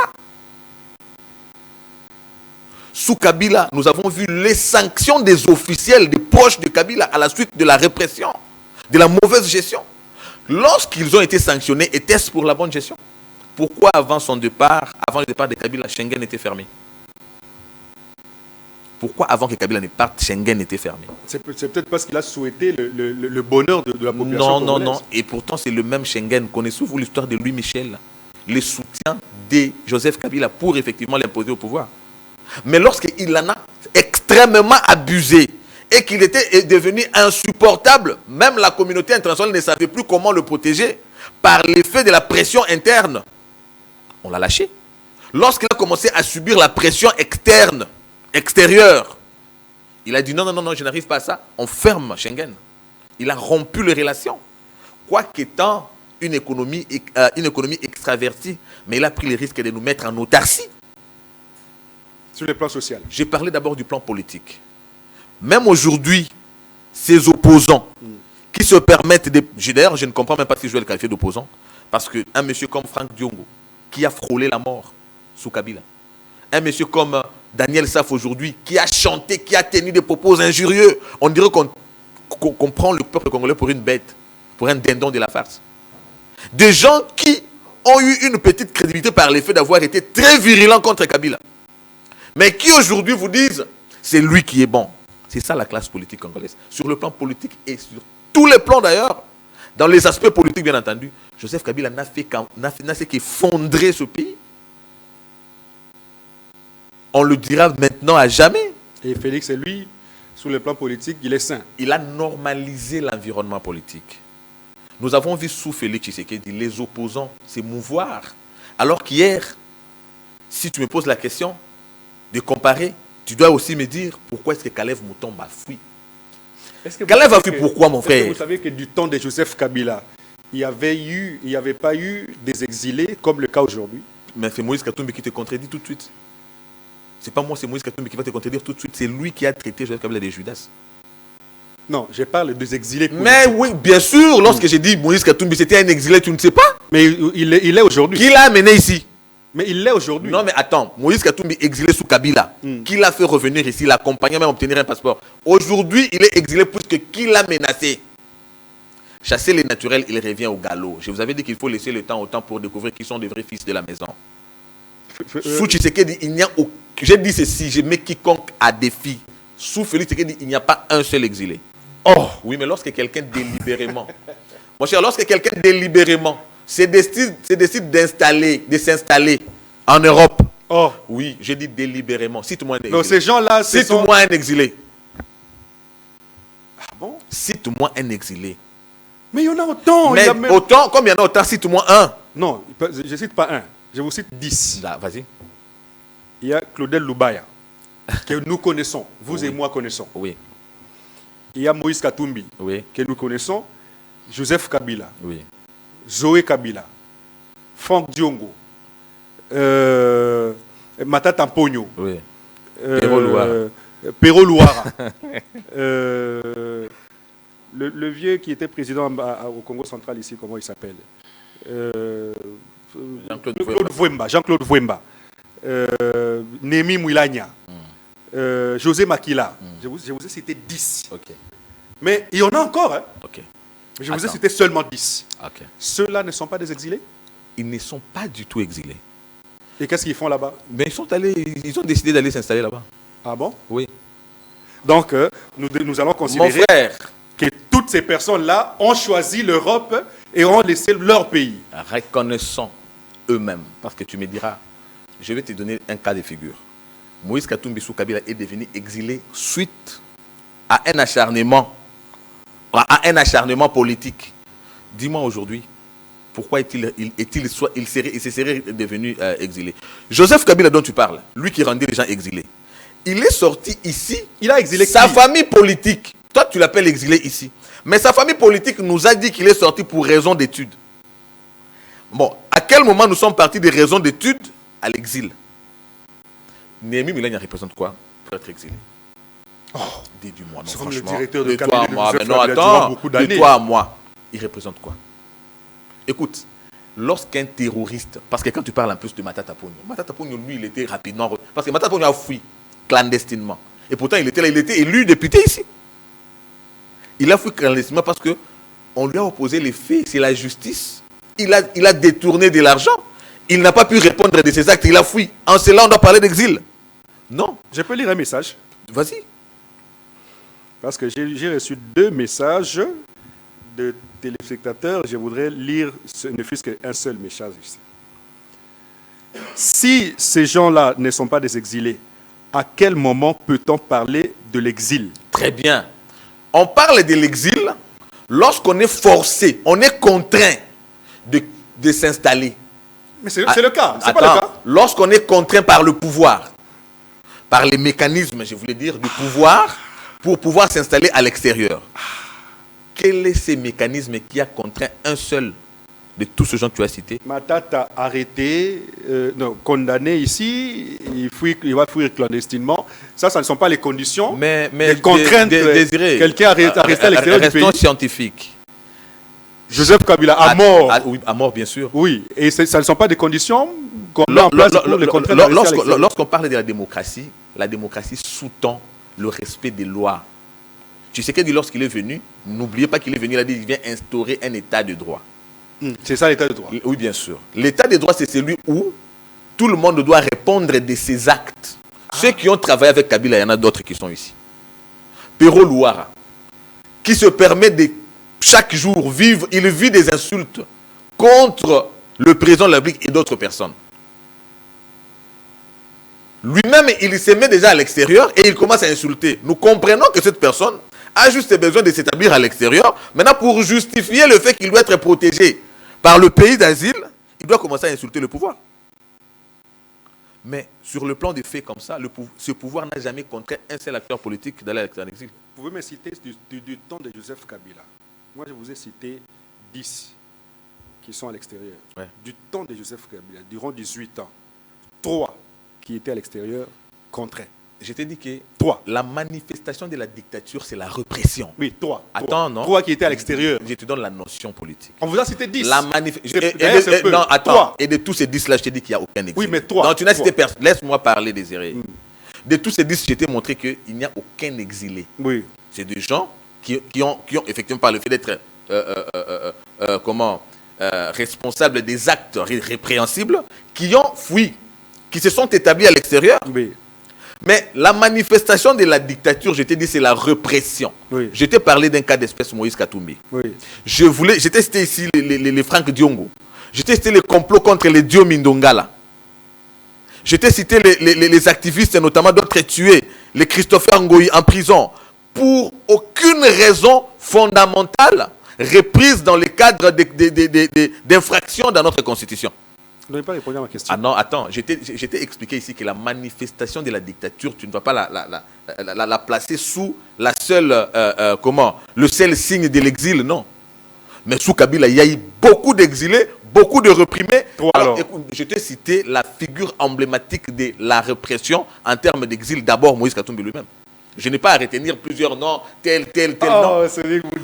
C: sous Kabila, nous avons vu les sanctions des officiels, des proches de Kabila à la suite de la répression, de la mauvaise gestion. Lorsqu'ils ont été sanctionnés, était-ce pour la bonne gestion? Pourquoi avant son départ, avant le départ de Kabila, Schengen était fermé? Pourquoi avant que Kabila ne parte, Schengen était fermé?
B: C'est peut-être parce qu'il a souhaité le bonheur de la population congolaise.
C: Non. Et pourtant, c'est le même Schengen. Connaissez-vous l'histoire de Louis Michel? Le soutien de Joseph Kabila pour effectivement l'imposer au pouvoir. Mais lorsqu'il en a extrêmement abusé et qu'il était devenu insupportable, même la communauté internationale ne savait plus comment le protéger par l'effet de la pression interne. On l'a lâché. Lorsqu'il a commencé à subir la pression extérieure, il a dit non, je n'arrive pas à ça. On ferme Schengen. Il a rompu les relations. Quoiqu'étant une économie extravertie, mais il a pris le risque de nous mettre en autarcie.
B: Sur le plan social.
C: J'ai parlé d'abord du plan politique. Même aujourd'hui, ces opposants qui se permettent de... D'ailleurs, je ne comprends même pas si je vais le qualifier d'opposant, parce qu'un monsieur comme Franck Diongo, qui a frôlé la mort sous Kabila, un monsieur comme Daniel Saf aujourd'hui, qui a chanté, qui a tenu des propos injurieux, on dirait qu'on prend le peuple congolais pour une bête, pour un dindon de la farce. Des gens qui ont eu une petite crédibilité par l'effet d'avoir été très virulents contre Kabila, mais qui aujourd'hui vous disent c'est lui qui est bon. C'est ça la classe politique congolaise. Sur le plan politique et sur tous les plans d'ailleurs, dans les aspects politiques bien entendu, Joseph Kabila n'a fait qu'effondrer ce pays. On le dira maintenant à jamais.
B: Et Félix, lui, sur le plan politique, il est sain.
C: Il a normalisé l'environnement politique. Nous avons vu sous Félix Tshisekedi les opposants s'émouvoir. Alors qu'hier, si tu me poses la question de comparer, tu dois aussi me dire pourquoi est-ce que Kalev Moutomba a fui. Kalev a fui pourquoi, mon frère?
B: Vous savez que du temps de Joseph Kabila, il n'y avait pas eu des exilés comme le cas aujourd'hui.
C: Mais c'est Moïse Katumbi qui te contredit tout de suite. C'est pas moi, c'est Moïse Katumbi qui va te contredire tout de suite. C'est lui qui a traité Joseph Kabila de Judas.
B: Non, je parle des exilés politiques.
C: Mais oui, bien sûr, lorsque j'ai dit Moïse Katumbi c'était un exilé, tu ne sais pas.
B: Mais il est aujourd'hui.
C: Qui l'a amené ici?
B: Mais il l'est aujourd'hui.
C: Non, mais attends, Moïse Katumbi exilé sous Kabila, qui l'a fait revenir ici, l'accompagner même obtenir un passeport. Aujourd'hui, il est exilé puisque qui l'a menacé? Chasser les naturels, il revient au galop. Je vous avais dit qu'il faut laisser le temps au temps pour découvrir qui sont les vrais fils de la maison. Sous Tshisekedi, il n'y a aucun... J'ai dit ceci, je mets quiconque à défi. Sous Félix Tshisekedi, il n'y a pas un seul exilé. Oh, oui, mais lorsque quelqu'un délibérément, mon cher, lorsque quelqu'un délibérément se décide de s'installer en Europe,
B: oh,
C: oui, j'ai dit délibérément. Cite-moi un exilé.
B: Donc ces gens-là,
C: cite-moi un exilé.
B: Ah bon?
C: Cite-moi un exilé.
B: Mais il y en a autant.
C: Mais autant, comme il y en a autant, cite-moi un.
B: Non, je ne cite pas un. Je vous cite 10.
C: Là, vas-y.
B: Il y a Claudel Loubaya, que nous connaissons, vous et moi connaissons.
C: Oui.
B: Il y a Moïse Katumbi,
C: oui,
B: que nous connaissons. Joseph Kabila.
C: Oui.
B: Zoé Kabila. Franck Diongo. Matata Mpogno.
C: Oui. Pero Louara.
B: Pero Louara. Le vieux qui était président au Congo central ici, comment il s'appelle? Jean-Claude Vouemba. Jean-Claude Vouemba. Némi Mouilagna. José Makila. Je vous ai cité 10.
C: Okay.
B: Mais il y en a encore. Hein?
C: Okay.
B: Je vous ai cité seulement 10.
C: Okay.
B: Ceux-là ne sont pas des exilés?
C: Ils ne sont pas du tout exilés.
B: Et qu'est-ce qu'ils font là-bas?
C: Mais ils ont décidé d'aller s'installer là-bas.
B: Ah bon?
C: Oui.
B: Donc, nous allons considérer
C: mon frère,
B: que toutes ces personnes-là ont choisi l'Europe et ont laissé leur pays.
C: Reconnaissons eux-mêmes. Parce que tu me diras, je vais te donner un cas de figure. Moïse Katumbi sous Kabila est devenu exilé suite à un acharnement politique. Dis-moi aujourd'hui, pourquoi il se serait devenu exilé? Joseph Kabila dont tu parles, lui qui rendait les gens exilés, il est sorti ici,
B: il a exilé
C: sa famille politique. Toi, tu l'appelles exilé ici. Mais sa famille politique nous a dit qu'il est sorti pour raison d'études. Bon, à quel moment nous sommes partis des raisons d'études à l'exil? Némi Mouilagna représente quoi pour être exilé? Oh, dis-moi, non, franchement.
B: Le directeur de
C: toi à moi, mais non, attends, de toi à moi, il représente quoi? Écoute, lorsqu'un terroriste, parce que quand tu parles en plus de Matata Pogno, lui, il était rapidement... Parce que Matata Pogno a fui. clandestinement. Et pourtant, il était là, il était élu député ici. Il a fui clandestinement parce qu'on lui a opposé les faits, c'est la justice. Il a détourné de l'argent. Il n'a pas pu répondre de ses actes, il a fui. En cela, on doit parler d'exil. Non.
B: Je peux lire un message?
C: Vas-y.
B: Parce que j'ai reçu 2 messages de téléspectateurs. Je voudrais lire ne fût-ce qu'un seul message ici. Si ces gens-là ne sont pas des exilés, à quel moment peut-on parler de l'exil?
C: Très bien. On parle de l'exil lorsqu'on est forcé, on est contraint de s'installer.
B: Mais c'est le cas, c'est pas le cas.
C: Lorsqu'on est contraint par le pouvoir, par les mécanismes, je voulais dire, du pouvoir, pour pouvoir s'installer à l'extérieur. Quel est ce mécanisme qui a contraint un seul de tous ces gens que tu as cités?
B: Matata arrêté, condamné ici, il va fuir clandestinement. Ça ne sont pas les conditions.
C: Mais
B: les contraintes.
C: Désiré,
B: quelqu'un arrêté à l'extérieur du pays.
C: Restons scientifiques.
B: Joseph Kabila à mort.
C: Oui, à mort, bien sûr.
B: Oui, et ça ne sont pas des conditions qu'on met en place pour les contraintes.
C: Lorsqu'on parle de la démocratie sous-tend le respect des lois. Tu sais que lorsqu'il est venu, n'oubliez pas qu'il est venu, il a dit qu'il vient instaurer un état de droit.
B: C'est ça l'état de droit.
C: Oui, bien sûr. L'état de droit, c'est celui où tout le monde doit répondre de ses actes. Ceux qui ont travaillé avec Kabila, il y en a d'autres qui sont ici. Pero Louara, qui se permet de chaque jour vivre, il vit des insultes contre le président de la République et d'autres personnes. Lui-même, il se met déjà à l'extérieur et il commence à insulter. Nous comprenons que cette personne a juste besoin de s'établir à l'extérieur. Maintenant, pour justifier le fait qu'il doit être protégé par le pays d'asile, il doit commencer à insulter le pouvoir. Mais sur le plan des faits comme ça, ce pouvoir n'a jamais contraint un seul acteur politique d'aller en exil.
B: Vous pouvez me citer du temps de Joseph Kabila. Moi, je vous ai cité 10 qui sont à l'extérieur.
C: Ouais.
B: Du temps de Joseph Kabila, durant 18 ans, 3 qui étaient à l'extérieur, contraints.
C: Je t'ai dit que
B: 3.
C: La manifestation de la dictature, c'est la répression.
B: Oui, 3.
C: Attends, non.
B: 3 qui étaient à l'extérieur.
C: Je te donne la notion politique.
B: On vous a cité 10.
C: La non, attends.
B: 3.
C: Et de tous ces 10-là, je t'ai dit qu'il n'y a aucun exil.
B: Oui, mais 3.
C: Non, tu n'as cité personne. Laisse-moi parler, Désiré. De tous ces 10, je t'ai montré qu'il n'y a aucun exilé.
B: Oui.
C: C'est des gens qui ont effectivement, par le fait d'être responsables des actes répréhensibles, qui ont fui, qui se sont établis à l'extérieur.
B: Oui.
C: Mais la manifestation de la dictature, je t'ai dit, c'est la répression.
B: Oui.
C: Je t'ai parlé d'un cas d'espèce Moïse Katumbi.
B: Oui.
C: Je t'ai cité ici les Franck Diongo. Je t'ai cité les complots contre les Dio Mindongala. Je t'ai cité les activistes, notamment d'autres tués, les Christopher Ngoyi en prison, pour aucune raison fondamentale reprise dans le cadre d'infractions dans notre Constitution.
B: Vous n'avez pas répondu à ma question.
C: Ah non, attends, je t'ai expliqué ici que la manifestation de la dictature, tu ne vas pas la placer sous la seule, le seul signe de l'exil, non. Mais sous Kabila, il y a eu beaucoup d'exilés, beaucoup de reprimés. Alors, écoute, je t'ai cité la figure emblématique de la répression en termes d'exil. D'abord, Moïse Katumbi lui-même. Je n'ai pas à retenir plusieurs noms, tel nom.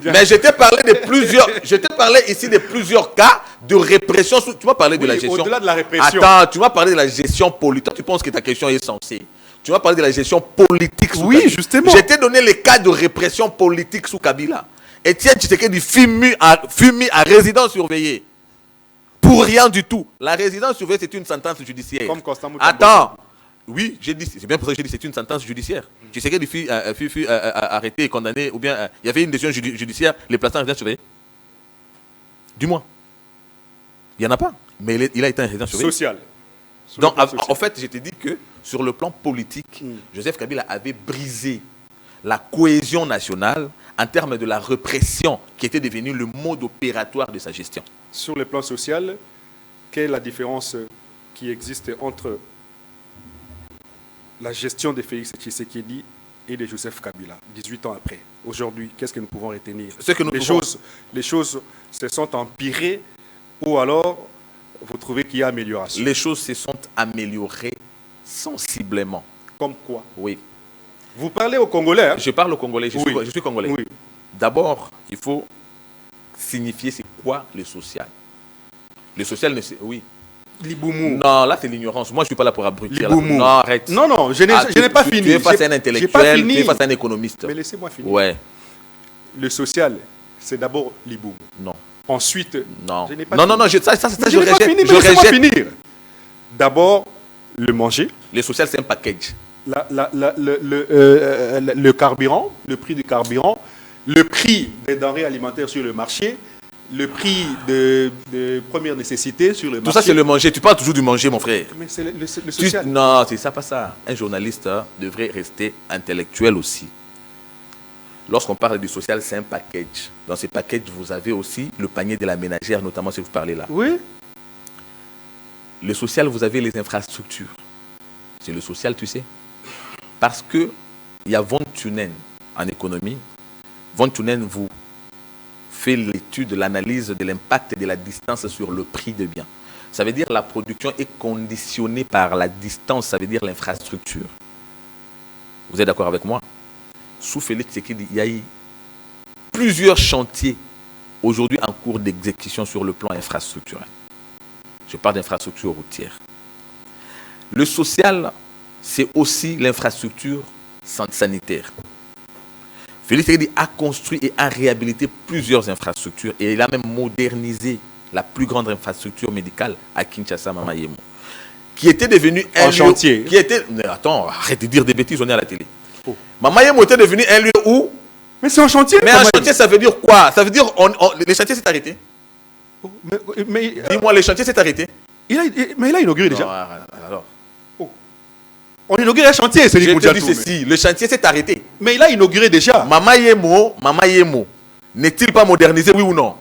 C: Mais je t'ai parlé de plusieurs. Je t'ai parlé ici de plusieurs cas de répression. Tu m'as parlé de la gestion.
B: Au-delà de la répression.
C: Attends, tu m'as parlé de la gestion politique. Tu penses que ta question est censée. Tu m'as parlé de la gestion politique sous Kabila.
B: Justement.
C: Je t'ai donné les cas de répression politique sous Kabila. Etienne Tshisekedi fut mis à résidence surveillée. Pour rien du tout. La résidence surveillée, c'est une sentence judiciaire.
B: Comme Constant Moutambo.
C: Attends. Oui, j'ai dit, c'est bien pour ça que j'ai dit c'est une sentence judiciaire. Tu sais qu'il fut arrêté et condamné, ou bien il y avait une décision judiciaire, les plaçant en résidence surveillée. Dis-moi. Il n'y en a pas. Mais il a été en résidence surveillée.
B: Social.
C: Donc, en fait, je t'ai dit que sur le plan politique, Joseph Kabila avait brisé la cohésion nationale en termes de la répression qui était devenue le mode opératoire de sa gestion.
B: Sur le plan social, quelle est la différence qui existe entre la gestion de Félix Tshisekedi et de Joseph Kabila, 18 ans après? Aujourd'hui, qu'est-ce que nous pouvons retenir? Les choses se sont empirées ou alors vous trouvez qu'il y a amélioration?
C: Les choses se sont améliorées sensiblement.
B: Comme quoi?
C: Oui.
B: Vous parlez aux Congolais, hein?
C: Je parle aux Congolais, je suis Congolais.
B: Oui.
C: D'abord, il faut signifier c'est quoi le social. Le social, oui.
B: Liboumou.
C: Non, là, c'est l'ignorance. Moi, je ne suis pas là pour abrutir.
B: Liboumou.
C: Non, arrête.
B: Non, je n'ai pas fini.
C: Tu es face à un
B: J'ai pas
C: intellectuel,
B: fini.
C: tu es face à un économiste.
B: Mais laissez-moi finir.
C: Ouais,
B: Le social, c'est d'abord Liboumou.
C: non.
B: Ensuite,
C: Non,
B: je n'ai pas
C: non,
B: fini.
C: non, je
B: Je n'ai pas
C: rejette.
B: fini, mais
C: Je
B: laissez-moi
C: rejette.
B: finir. D'abord, le manger,
C: Le social, c'est un package.
B: le carburant, le prix du carburant, le prix des denrées alimentaires sur le marché, le prix de première nécessité sur le
C: Tout
B: marché.
C: ça, c'est le manger. Tu parles toujours du manger, mon frère.
B: Mais c'est le social.
C: Non, c'est ça, pas ça. Un journaliste devrait rester intellectuel aussi. Lorsqu'on parle du social, c'est un package. Dans ce package, vous avez aussi le panier de la ménagère, notamment si vous parlez là.
B: Oui.
C: Le social, vous avez les infrastructures. C'est le social, tu sais. Parce que il y a Von Thunen en économie. Von Thunen vous fait l'étude, l'analyse de l'impact et de la distance sur le prix des biens. Ça veut dire que la production est conditionnée par la distance, ça veut dire l'infrastructure. Vous êtes d'accord avec moi? Sous Félix Tshisekedi, il y a eu plusieurs chantiers aujourd'hui en cours d'exécution sur le plan infrastructurel. Je parle d'infrastructure routière. Le social, c'est aussi l'infrastructure sanitaire. Félix Tshisekedi a construit et a réhabilité plusieurs infrastructures et il a même modernisé la plus grande infrastructure médicale à Kinshasa, Mama Yemo, qui était devenue un
B: chantier.
C: Mais attends, arrête de dire des bêtises, on est à la télé.
B: Oh.
C: Mama Yemo était devenu un lieu où...
B: Mais c'est un chantier.
C: Mais un chantier, ça veut dire quoi? Ça veut dire les chantiers s'est arrêté.
B: Mais
C: Dis-moi, les chantiers s'est arrêté.
B: il a inauguré déjà.
C: Non, alors,
B: On inaugure un chantier, c'est
C: je
B: dit
C: te dis ceci, le chantier s'est arrêté.
B: Mais il a inauguré déjà.
C: Mama Yemo, n'est-il pas modernisé, oui ou non?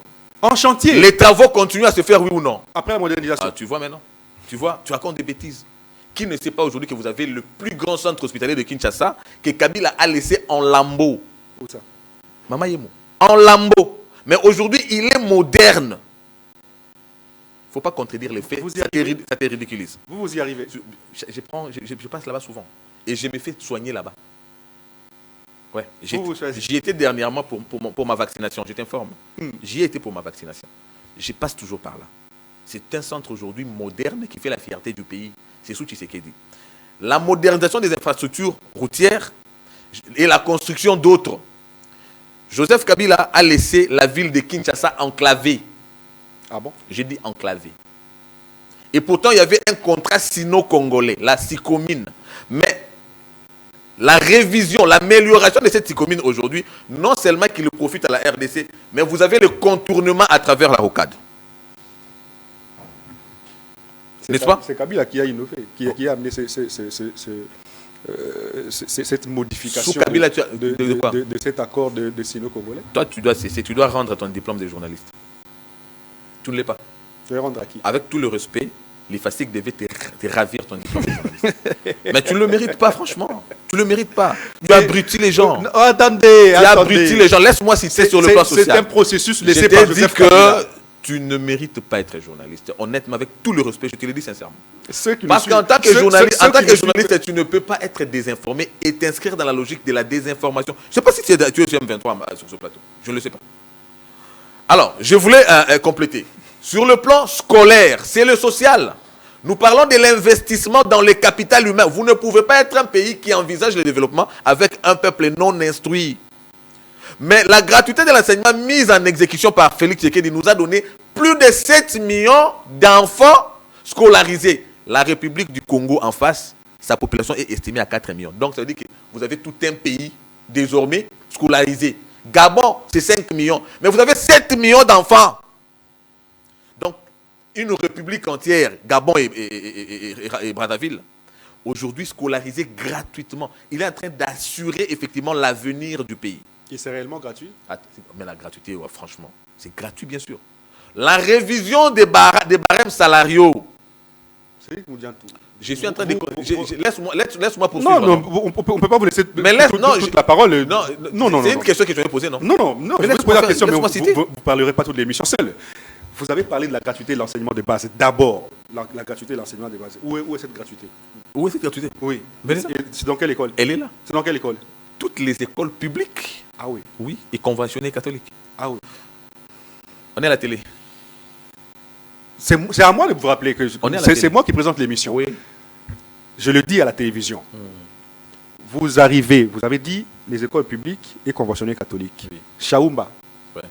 B: En chantier.
C: Les travaux continuent à se faire, oui ou non?
B: Après la modernisation.
C: Ah, tu vois maintenant? Tu vois, tu racontes des bêtises. Qui ne sait pas aujourd'hui que vous avez le plus grand centre hospitalier de Kinshasa que Kabila a laissé en lambeaux?
B: Où ça?
C: Mama Yemo. En lambeaux. Mais aujourd'hui, il est moderne. Il ne faut pas contredire les faits. Ça te ridiculise.
B: Vous y arrivez.
C: Je passe là-bas souvent. Et je me fais soigner là-bas. Ouais.
B: Vous choisissez.
C: J'y étais dernièrement pour ma vaccination. Je t'informe. J'y ai été pour ma vaccination. Je passe toujours par là. C'est un centre aujourd'hui moderne qui fait la fierté du pays. C'est sous Tshisekedi. La modernisation des infrastructures routières et la construction d'autres. Joseph Kabila a laissé la ville de Kinshasa enclavée.
B: Ah bon?
C: J'ai dit enclavée. Et pourtant, il y avait un contrat sino-congolais, la SICOMINE. Mais la révision, l'amélioration de cette SICOMINE aujourd'hui, non seulement qu'il profite à la RDC, mais vous avez le contournement à travers la rocade. N'est-ce pas?
B: C'est Kabila qui a innové, qui a amené cette modification
C: Sous Kabila, de quoi?
B: de cet accord de sino-congolais.
C: Toi, tu dois rendre ton diplôme de journaliste. Tu ne l'es pas.
B: Tu vas rendre à qui?
C: Avec tout le respect, les FASIC devaient te ravir ton diplôme de journaliste. Mais tu ne le mérites pas, franchement. Tu ne le mérites pas. Tu abrutis les gens.
B: Non, attendez.
C: Tu abrutis les gens. Laisse-moi citer sur le plan social.
B: C'est un processus laissé
C: Je
B: par
C: t'ai dit
B: Joseph
C: que
B: Kabila.
C: tu ne mérites pas être journaliste. Honnêtement, avec tout le respect, je te le dis sincèrement.
B: Ceux qui
C: Parce
B: nous
C: qu'en tant que
B: suivent-
C: journaliste,
B: ceux qui nous
C: journaliste, tu ne peux pas être désinformé et t'inscrire dans la logique de la désinformation. Je ne sais pas si tu es M23 sur ce plateau. Je ne le sais pas. Alors, je voulais compléter. Sur le plan scolaire, c'est le social. Nous parlons de l'investissement dans le capital humain. Vous ne pouvez pas être un pays qui envisage le développement avec un peuple non instruit. Mais la gratuité de l'enseignement mise en exécution par Félix Tshisekedi nous a donné plus de 7 millions d'enfants scolarisés. La République du Congo en face, sa population est estimée à 4 millions. Donc ça veut dire que vous avez tout un pays désormais scolarisé. Gabon, c'est 5 millions. Mais vous avez 7 millions d'enfants. Donc, une république entière, Gabon et Brazzaville, aujourd'hui scolarisée gratuitement. Il est en train d'assurer effectivement l'avenir du pays.
B: Et c'est réellement gratuit?
C: Mais la gratuité, ouais, franchement, c'est gratuit bien sûr. La révision des barèmes salariaux.
B: C'est lui qui nous dit tout.
C: Je suis en train de... Laisse-moi poursuivre.
B: Non, on ne peut pas vous laisser
C: Mais
B: toute la parole.
C: Non, c'est une question que je vais poser, non?
B: Non,
C: Mais
B: je vais poser la question, mais
C: laisse-moi citer.
B: vous ne parlerez pas toute l'émission seul. Vous avez parlé de la gratuité de l'enseignement de base. D'abord, la gratuité de l'enseignement de base. Où est cette gratuité?
C: Où est cette gratuité?
B: Oui.
C: Mais
B: C'est dans quelle école?
C: elle est là.
B: C'est dans quelle école?
C: Toutes les écoles publiques,
B: Ah oui.
C: oui, et conventionnées catholiques.
B: Ah oui.
C: On est à la télé.
B: C'est à moi de vous rappeler que
C: On est à la télé.
B: c'est moi qui présente l'émission.
C: Oui.
B: Je le dis à la télévision. Vous arrivez, vous avez dit les écoles publiques et conventionnées catholiques.
C: Oui.
B: Chaoumba.
C: Ouais.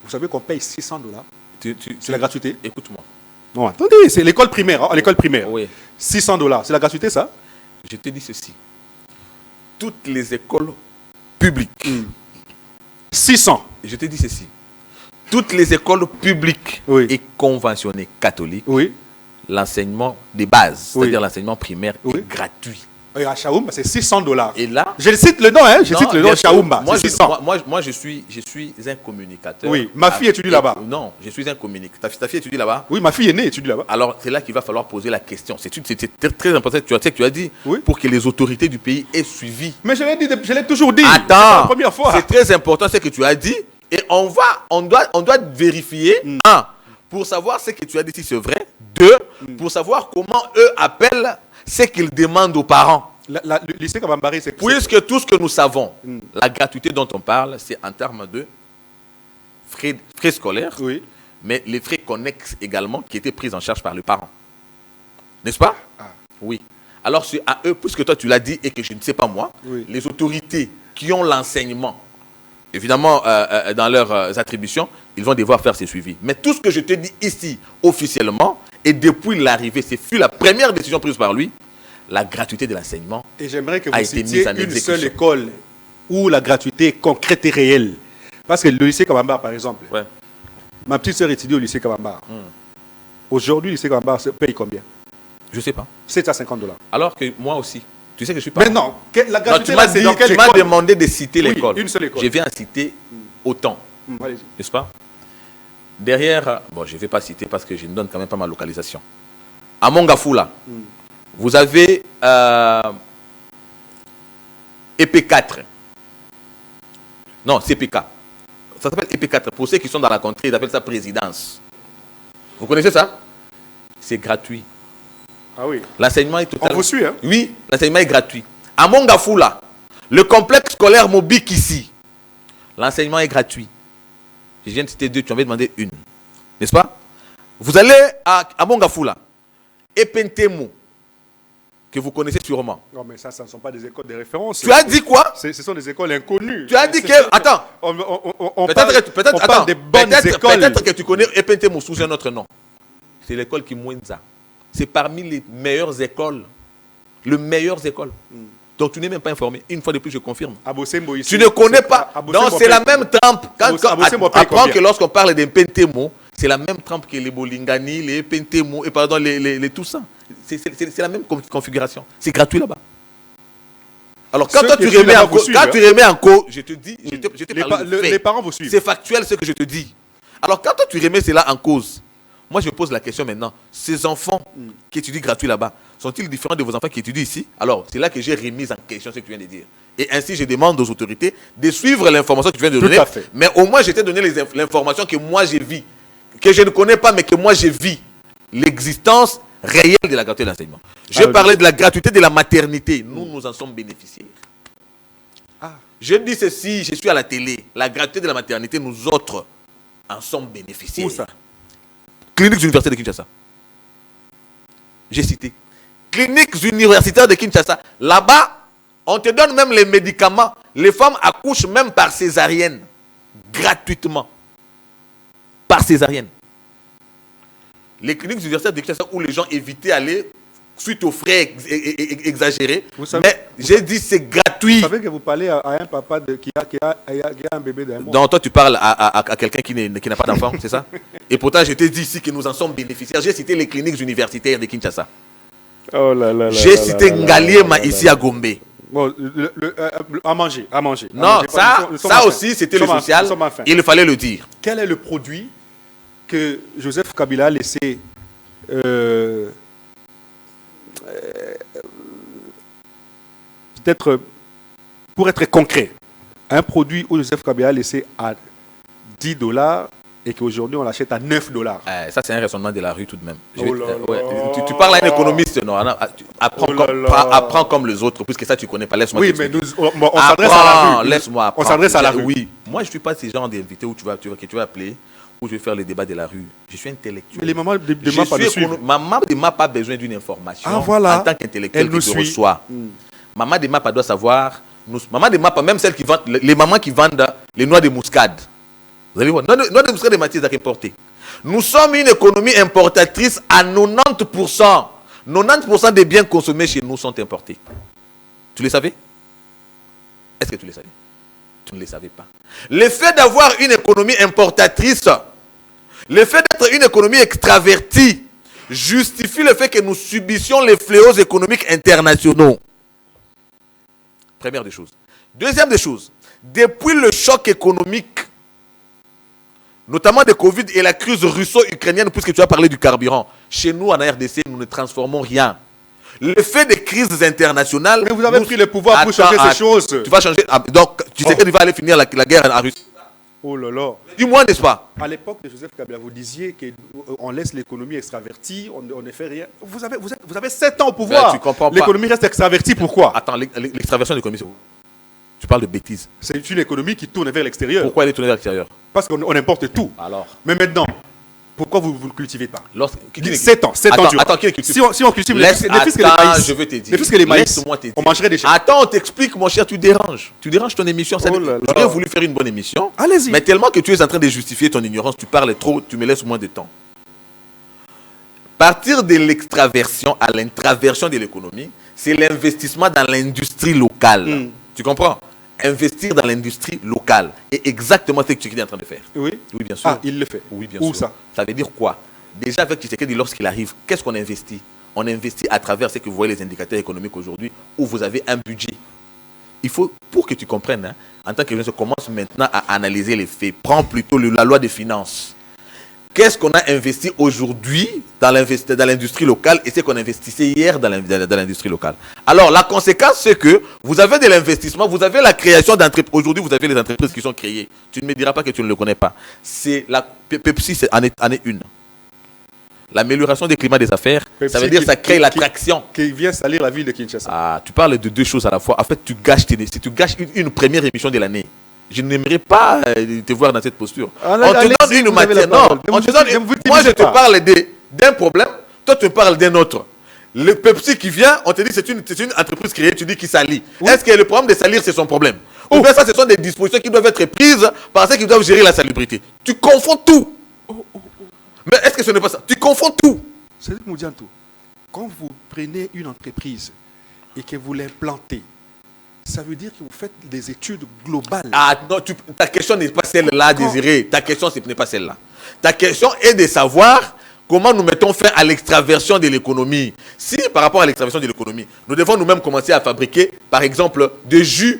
B: Vous savez qu'on paye $600.
C: C'est
B: C'est la gratuité.
C: Écoute-moi.
B: Non, attendez, c'est l'école primaire. Hein, l'école primaire.
C: Oui.
B: $600. C'est la gratuité, ça?
C: Je te dis ceci. Toutes les écoles publiques.
B: 600.
C: Je te dis ceci. Toutes les écoles publiques
B: Oui.
C: et conventionnées catholiques,
B: Oui.
C: l'enseignement de base,
B: Oui.
C: c'est-à-dire l'enseignement primaire,
B: Oui.
C: est gratuit.
B: Et à Chaoumba, c'est $600.
C: Et là,
B: Je cite le nom, hein. Je
C: non,
B: cite le
C: bien
B: nom
C: sûr,
B: Chaoumba.
C: Moi,
B: C'est
C: je,
B: 600.
C: moi, je suis un communicateur.
B: Oui, ma fille étudie là-bas.
C: Non, je suis un communicateur. Ta fille étudie là-bas.
B: Oui, ma fille est née, étudie là-bas.
C: Alors, c'est là qu'il va falloir poser la question. C'est très important. Tu sais que tu as dit
B: Oui.
C: pour que les autorités du pays aient suivi.
B: Mais je l'ai toujours dit. C'est pas
C: Attends,
B: la première fois.
C: c'est très important ce que tu as dit. Et on doit vérifier, un, pour savoir ce que tu as dit si c'est vrai. Deux, pour savoir comment eux appellent ce qu'ils demandent aux parents.
B: Le lycée Kabambari, c'est...
C: Puisque tout ce que nous savons, la gratuité dont on parle, c'est en termes de frais scolaires,
B: Oui.
C: mais les frais connexes également qui étaient pris en charge par les parents. N'est-ce pas? Oui. Alors c'est à eux, puisque toi tu l'as dit et que je ne sais pas moi,
B: Oui.
C: les autorités qui ont l'enseignement, évidemment dans leurs attributions, ils vont devoir faire ces suivis. Mais tout ce que je te dis ici officiellement, et depuis l'arrivée, c'est fut la première décision prise par lui, la gratuité de l'enseignement.
B: Et j'aimerais que
C: a
B: vous
C: été
B: citiez
C: mise en
B: une
C: exécution.
B: seule école où la gratuité est concrète et réelle. Parce que le lycée Kabamba, par exemple,
C: Ouais.
B: ma petite sœur étudie au lycée Kabamba. Aujourd'hui, le lycée Kabamba paye combien?
C: Je ne sais pas.
B: $750.
C: Alors que moi aussi, tu sais que je suis pas.
B: Mais non, la
C: Non,
B: gratuité,
C: tu
B: là,
C: m'as
B: c'est dans quelle
C: tu m'as
B: école?
C: demandé de citer
B: Oui,
C: l'école.
B: une seule école.
C: Je viens à citer autant,
B: Allez-y.
C: n'est-ce pas? Derrière, bon, je ne vais pas citer parce que je ne donne quand même pas ma localisation. À Mongafula, vous avez EP4. Non, CPK. Ça s'appelle EP4. Pour ceux qui sont dans la contrée, ils appellent ça présidence. Vous connaissez ça? C'est gratuit.
B: Ah oui.
C: L'enseignement est totalement...
B: On vous suit, hein?
C: Oui, l'enseignement est gratuit. À Mongafula, le complexe scolaire Mobik ici, l'enseignement est gratuit. Je viens de citer deux, tu en avais demandé une. N'est-ce pas? Vous allez à Mongafula, Epentemo, que vous connaissez sûrement.
B: Non, mais ça ne sont pas des écoles de référence.
C: Tu as dit quoi?
B: Ce sont des écoles inconnues.
C: Tu as dit que... Attends,
B: On
C: peut-être
B: parle des bonnes écoles.
C: peut-être que tu connais Epentemo sous un autre nom. C'est l'école Kimwenza. C'est parmi les meilleures écoles. Les meilleures écoles. Donc tu n'es même pas informé. Une fois de plus, je confirme.
B: Abosembo ici.
C: Tu ne connais pas.
B: Abosembo
C: Donc c'est la même trempe.
B: Abosembo paye
C: Apprends
B: combien?
C: que lorsqu'on parle des Pentemo, c'est la même trempe que les Bolingani, les Pentemo, et pardon, les tout ça. C'est la même configuration. C'est gratuit là-bas. Alors quand
B: Ceux
C: toi
B: qui
C: tu remets
B: là-bas
C: en
B: vous
C: cause,
B: suivent,
C: quand
B: hein.
C: tu remets en cause, je te dis, je te parle de faits.
B: Les parents vous suivent.
C: C'est factuel ce que je te dis. Alors quand toi tu remets cela en cause, moi je pose la question maintenant, ces enfants qui étudient gratuit là-bas, sont-ils différents de vos enfants qui étudient ici? Alors c'est là que j'ai remis en question ce que tu viens de dire. Et ainsi je demande aux autorités de suivre l'information que tu viens de
B: Tout
C: donner.
B: à fait.
C: Mais au moins je t'ai donné l'information que moi j'ai vue, que je ne connais pas mais que moi j'ai vu. L'existence réelle de la gratuité de l'enseignement. Je
B: Alors,
C: parlais de la gratuité de la maternité. Nous en sommes bénéficiaires. Je dis ceci, je suis à la télé. La gratuité de la maternité, nous autres en sommes bénéficiaires.
B: Où ça?
C: Cliniques universitaires de Kinshasa. J'ai cité. Cliniques universitaires de Kinshasa. Là-bas, on te donne même les médicaments. Les femmes accouchent même par césarienne. Gratuitement. Par césarienne. Les cliniques universitaires de Kinshasa où les gens évitaient d'aller suite aux frais exagérés.
B: Vous savez-
C: Mais j'ai dit c'est gratuit.
B: Vous savez que vous parlez à un papa qui a un bébé d'un mois.
C: Donc toi tu parles à quelqu'un qui n'a pas d'enfant, c'est ça? Et pourtant je t'ai dit ici que nous en sommes bénéficiaires. J'ai cité les cliniques universitaires de Kinshasa.
B: Oh là là là
C: J'ai
B: là
C: cité
B: là là
C: Ngaliema
B: là là
C: ici
B: là.
C: à Gombe.
B: Bon, à manger.
C: Non, ça aussi c'était le social.
B: Nous sommes à la fin.
C: Il fallait le dire.
B: Quel est le produit que Joseph Kabila a laissé peut-être, pour être concret, un produit où Joseph Kabila a laissé à $10 et qu'aujourd'hui on l'achète à $9.
C: Ça c'est un raisonnement de la rue tout de même.
B: Oh là là.
C: Tu parles à un économiste, non? Apprends,
B: Oh là
C: comme,
B: là.
C: apprends comme les autres, puisque ça tu connais pas. Laisse-moi
B: Oui, mais
C: t'expliquer.
B: on s'adresse à la rue.
C: Laisse-moi
B: On
C: apprendre.
B: s'adresse à la rue.
C: Oui. Moi, je ne suis pas ce genre d'invité où tu vas appeler, ou je vais faire les débats de la rue. Je suis intellectuel.
B: Mais les mamans de MAPA nous suivent.
C: Maman de MAPA a besoin d'une information
B: voilà.
C: en tant qu'intellectuel
B: Elle
C: qui
B: nous
C: te
B: suit.
C: reçoit. Maman de MAPA doit savoir. Maman de MAPA, même celles qui vendent, les mamans qui vendent les noix de muscade. Vous allez voir, noix de muscade de Mathias a importé. Nous sommes une économie importatrice à 90%. 90% des biens consommés chez nous sont importés. Tu le savais? Est-ce que tu le savais? Tu ne le savais pas. Le fait d'avoir une économie importatrice, le fait d'être une économie extravertie, justifie le fait que nous subissions les fléaux économiques internationaux. Première des choses. Deuxième des choses, depuis le choc économique, notamment de Covid et la crise russo-ukrainienne, puisque tu as parlé du carburant, chez nous en RDC, nous ne transformons rien. Le fait des crises internationales...
B: Mais vous avez pris le pouvoir pour changer ces choses.
C: Tu vas changer... Donc, tu sais qu'il va aller finir la guerre en Russie.
B: Oh là là.
C: Dis-moi, n'est-ce pas?
B: À l'époque de Joseph Kabila, vous disiez qu'on laisse l'économie extravertie, on ne fait rien. Vous avez 7 ans au pouvoir.
C: Ben, tu comprends pas.
B: L'économie reste extravertie, pourquoi?
C: Attends, l'extraversion de l'économie, c'est où? Tu parles de bêtises.
B: C'est une économie qui tourne vers l'extérieur.
C: Pourquoi elle est tournée vers l'extérieur?
B: Parce qu'on importe tout.
C: Alors?
B: Mais maintenant, pourquoi vous ne le cultivez pas?
C: 7
B: ans. 7 ans.
C: Attends, qui cultive?
B: Si on cultive les fils que les maïs,
C: je veux te dire.
B: les fils que les maïs,
C: Laisse-moi te dire.
B: on mangerait des chèques.
C: Attends, on t'explique, mon cher, tu déranges. Tu déranges ton émission.
B: Oh là là.
C: J'aurais voulu faire une bonne émission.
B: Allez-y.
C: Mais tellement que tu es en train de justifier ton ignorance, tu parles trop, tu me laisses moins de temps. Partir de l'extraversion à l'intraversion de l'économie, c'est l'investissement dans l'industrie locale. Tu comprends? Investir dans l'industrie locale. Et exactement ce que Tshisekedi est en train de faire.
B: Oui.
C: Oui, bien sûr.
B: Ah, il le fait.
C: Oui, bien
B: Où
C: sûr.
B: ça?
C: Ça veut dire quoi? Déjà, avec Tshisekedi, lorsqu'il arrive, qu'est-ce qu'on investit? On investit à travers ce que vous voyez les indicateurs économiques aujourd'hui, où vous avez un budget. Il faut, pour que tu comprennes, en tant que jeune, commence maintenant à analyser les faits. Prends plutôt la loi des finances. Qu'est-ce qu'on a investi aujourd'hui dans l'industrie locale et ce qu'on investissait hier dans l'industrie locale? Alors, la conséquence, c'est que vous avez de l'investissement, vous avez la création d'entreprises. Aujourd'hui, vous avez les entreprises qui sont créées. Tu ne me diras pas que tu ne le connais pas. C'est la Pepsi, c'est année 1. L'amélioration des climats des affaires,
B: Pepsi
C: ça veut dire que ça crée l'attraction.
B: Qui vient salir la ville de Kinshasa.
C: Ah, tu parles de deux choses à la fois. En fait, tu gâches une première émission de l'année. Je n'aimerais pas te voir dans cette posture.
B: On
C: te donne une matière. Non, on te donne moi, je te parle d'un problème, toi, tu me parles d'un autre. Le Pepsi qui vient, on te dit c'est une entreprise créée, tu dis qu'il salit. Oui. Est-ce que le problème de salir, c'est son problème? Ou bien ça, ce sont des dispositions qui doivent être prises par ceux qui doivent gérer la salubrité. Tu confonds tout. Mais est-ce que ce n'est pas ça? Tu confonds tout.
B: C'est Moudianto. Quand vous prenez une entreprise et que vous l'implantez, ça veut dire que vous faites des études globales.
C: Ah non, ta question n'est pas celle-là, Désiré. Ta question n'est pas celle-là. Ta question est de savoir comment nous mettons fin à l'extraversion de l'économie. Si, par rapport à l'extraversion de l'économie, nous devons nous-mêmes commencer à fabriquer, par exemple, des jus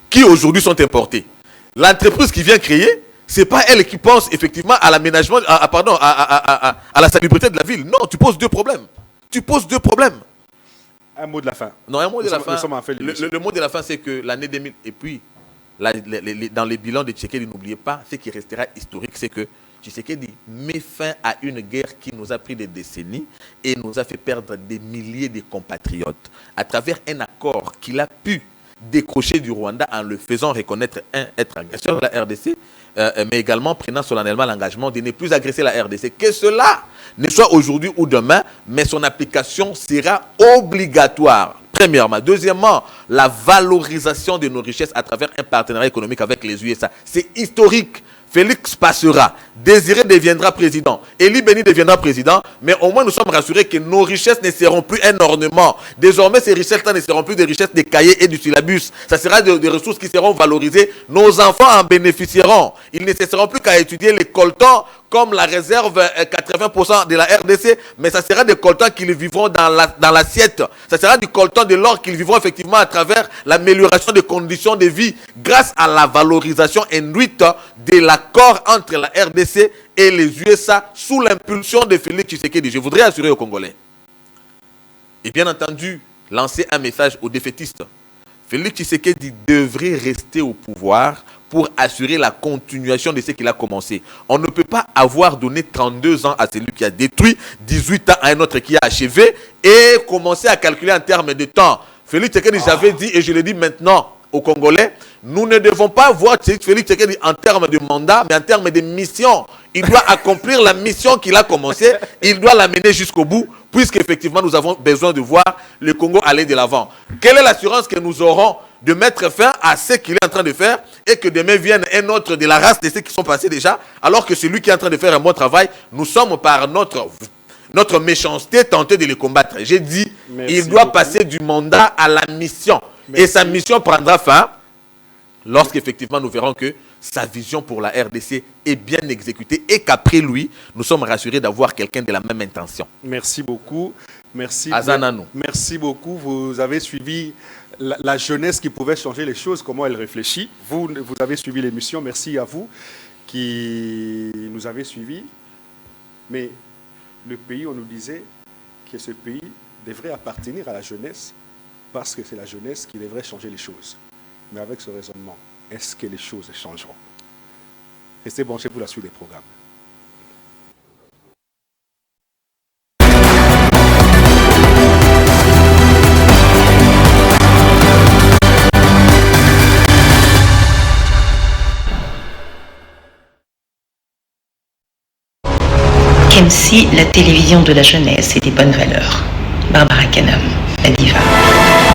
C: qui aujourd'hui sont importés. L'entreprise qui vient créer, ce n'est pas elle qui pense effectivement à l'aménagement, à la salubrité de la ville. Non, tu poses deux problèmes.
B: Un mot de la fin.
C: Non, un mot de la fin.
B: Le
C: mot de la fin, c'est que l'année 2000, et puis, dans les bilans de Tshisekedi, n'oubliez pas, ce qui restera historique, c'est que Tshisekedi met fin à une guerre qui nous a pris des décennies et nous a fait perdre des milliers de compatriotes à travers un accord qu'il a pu décrocher du Rwanda en le faisant reconnaître être agresseur de la RDC, mais également prenant solennellement l'engagement de ne plus agresser la RDC. Que cela ne soit aujourd'hui ou demain, mais son application sera obligatoire. Premièrement. Deuxièmement, la valorisation de nos richesses à travers un partenariat économique avec les USA. C'est historique. Félix passera, Désiré deviendra président, Eli Beni deviendra président, mais au moins nous sommes rassurés que nos richesses ne seront plus un ornement. Désormais, ces richesses-là ne seront plus des richesses des cahiers et du syllabus. Ça sera des ressources qui seront valorisées. Nos enfants en bénéficieront. Ils ne cesseront plus qu'à étudier les coltans comme la réserve 80% de la RDC, mais ça sera des coltans qu'ils vivront dans l'assiette. Ça sera du coltan de l'or qu'ils vivront effectivement à travers l'amélioration des conditions de vie grâce à la valorisation induite de l'accord entre la RDC et les USA sous l'impulsion de Félix Tshisekedi. Je voudrais assurer aux Congolais. Et bien entendu, lancer un message aux défaitistes. Félix Tshisekedi devrait rester au pouvoir pour assurer la continuation de ce qu'il a commencé. On ne peut pas avoir donné 32 ans à celui qui a détruit, 18 ans à un autre qui a achevé, et commencer à calculer en termes de temps. Félix Tshisekedi, j'avais dit, et je le dis maintenant, aux Congolais, nous ne devons pas voir Félix Tshisekedi en termes de mandat, mais en termes de mission. Il doit accomplir la mission qu'il a commencée, il doit la mener jusqu'au bout, puisqu'effectivement nous avons besoin de voir le Congo aller de l'avant. Quelle est l'assurance que nous aurons de mettre fin à ce qu'il est en train de faire et que demain vienne un autre de la race de ceux qui sont passés déjà, alors que celui qui est en train de faire un bon travail, nous sommes par notre méchanceté tentés de le combattre. J'ai dit, il doit passer du mandat à la mission. Et sa mission prendra fin lorsqu'effectivement nous verrons que sa vision pour la RDC est bien exécutée et qu'après lui, nous sommes rassurés d'avoir quelqu'un de la même intention.
B: Merci beaucoup. Merci.
C: Azananou.
B: Merci beaucoup. Vous avez suivi la jeunesse qui pouvait changer les choses, comment elle réfléchit. Vous avez suivi l'émission. Merci à vous qui nous avez suivis. Mais le pays, on nous disait que ce pays devrait appartenir à la jeunesse parce que c'est la jeunesse qui devrait changer les choses. Mais avec ce raisonnement, est-ce que les choses changeront? Restez branchés pour la suite des programmes.
D: KMC, la télévision de la jeunesse et des bonnes valeurs. Barbara Kanam, la diva.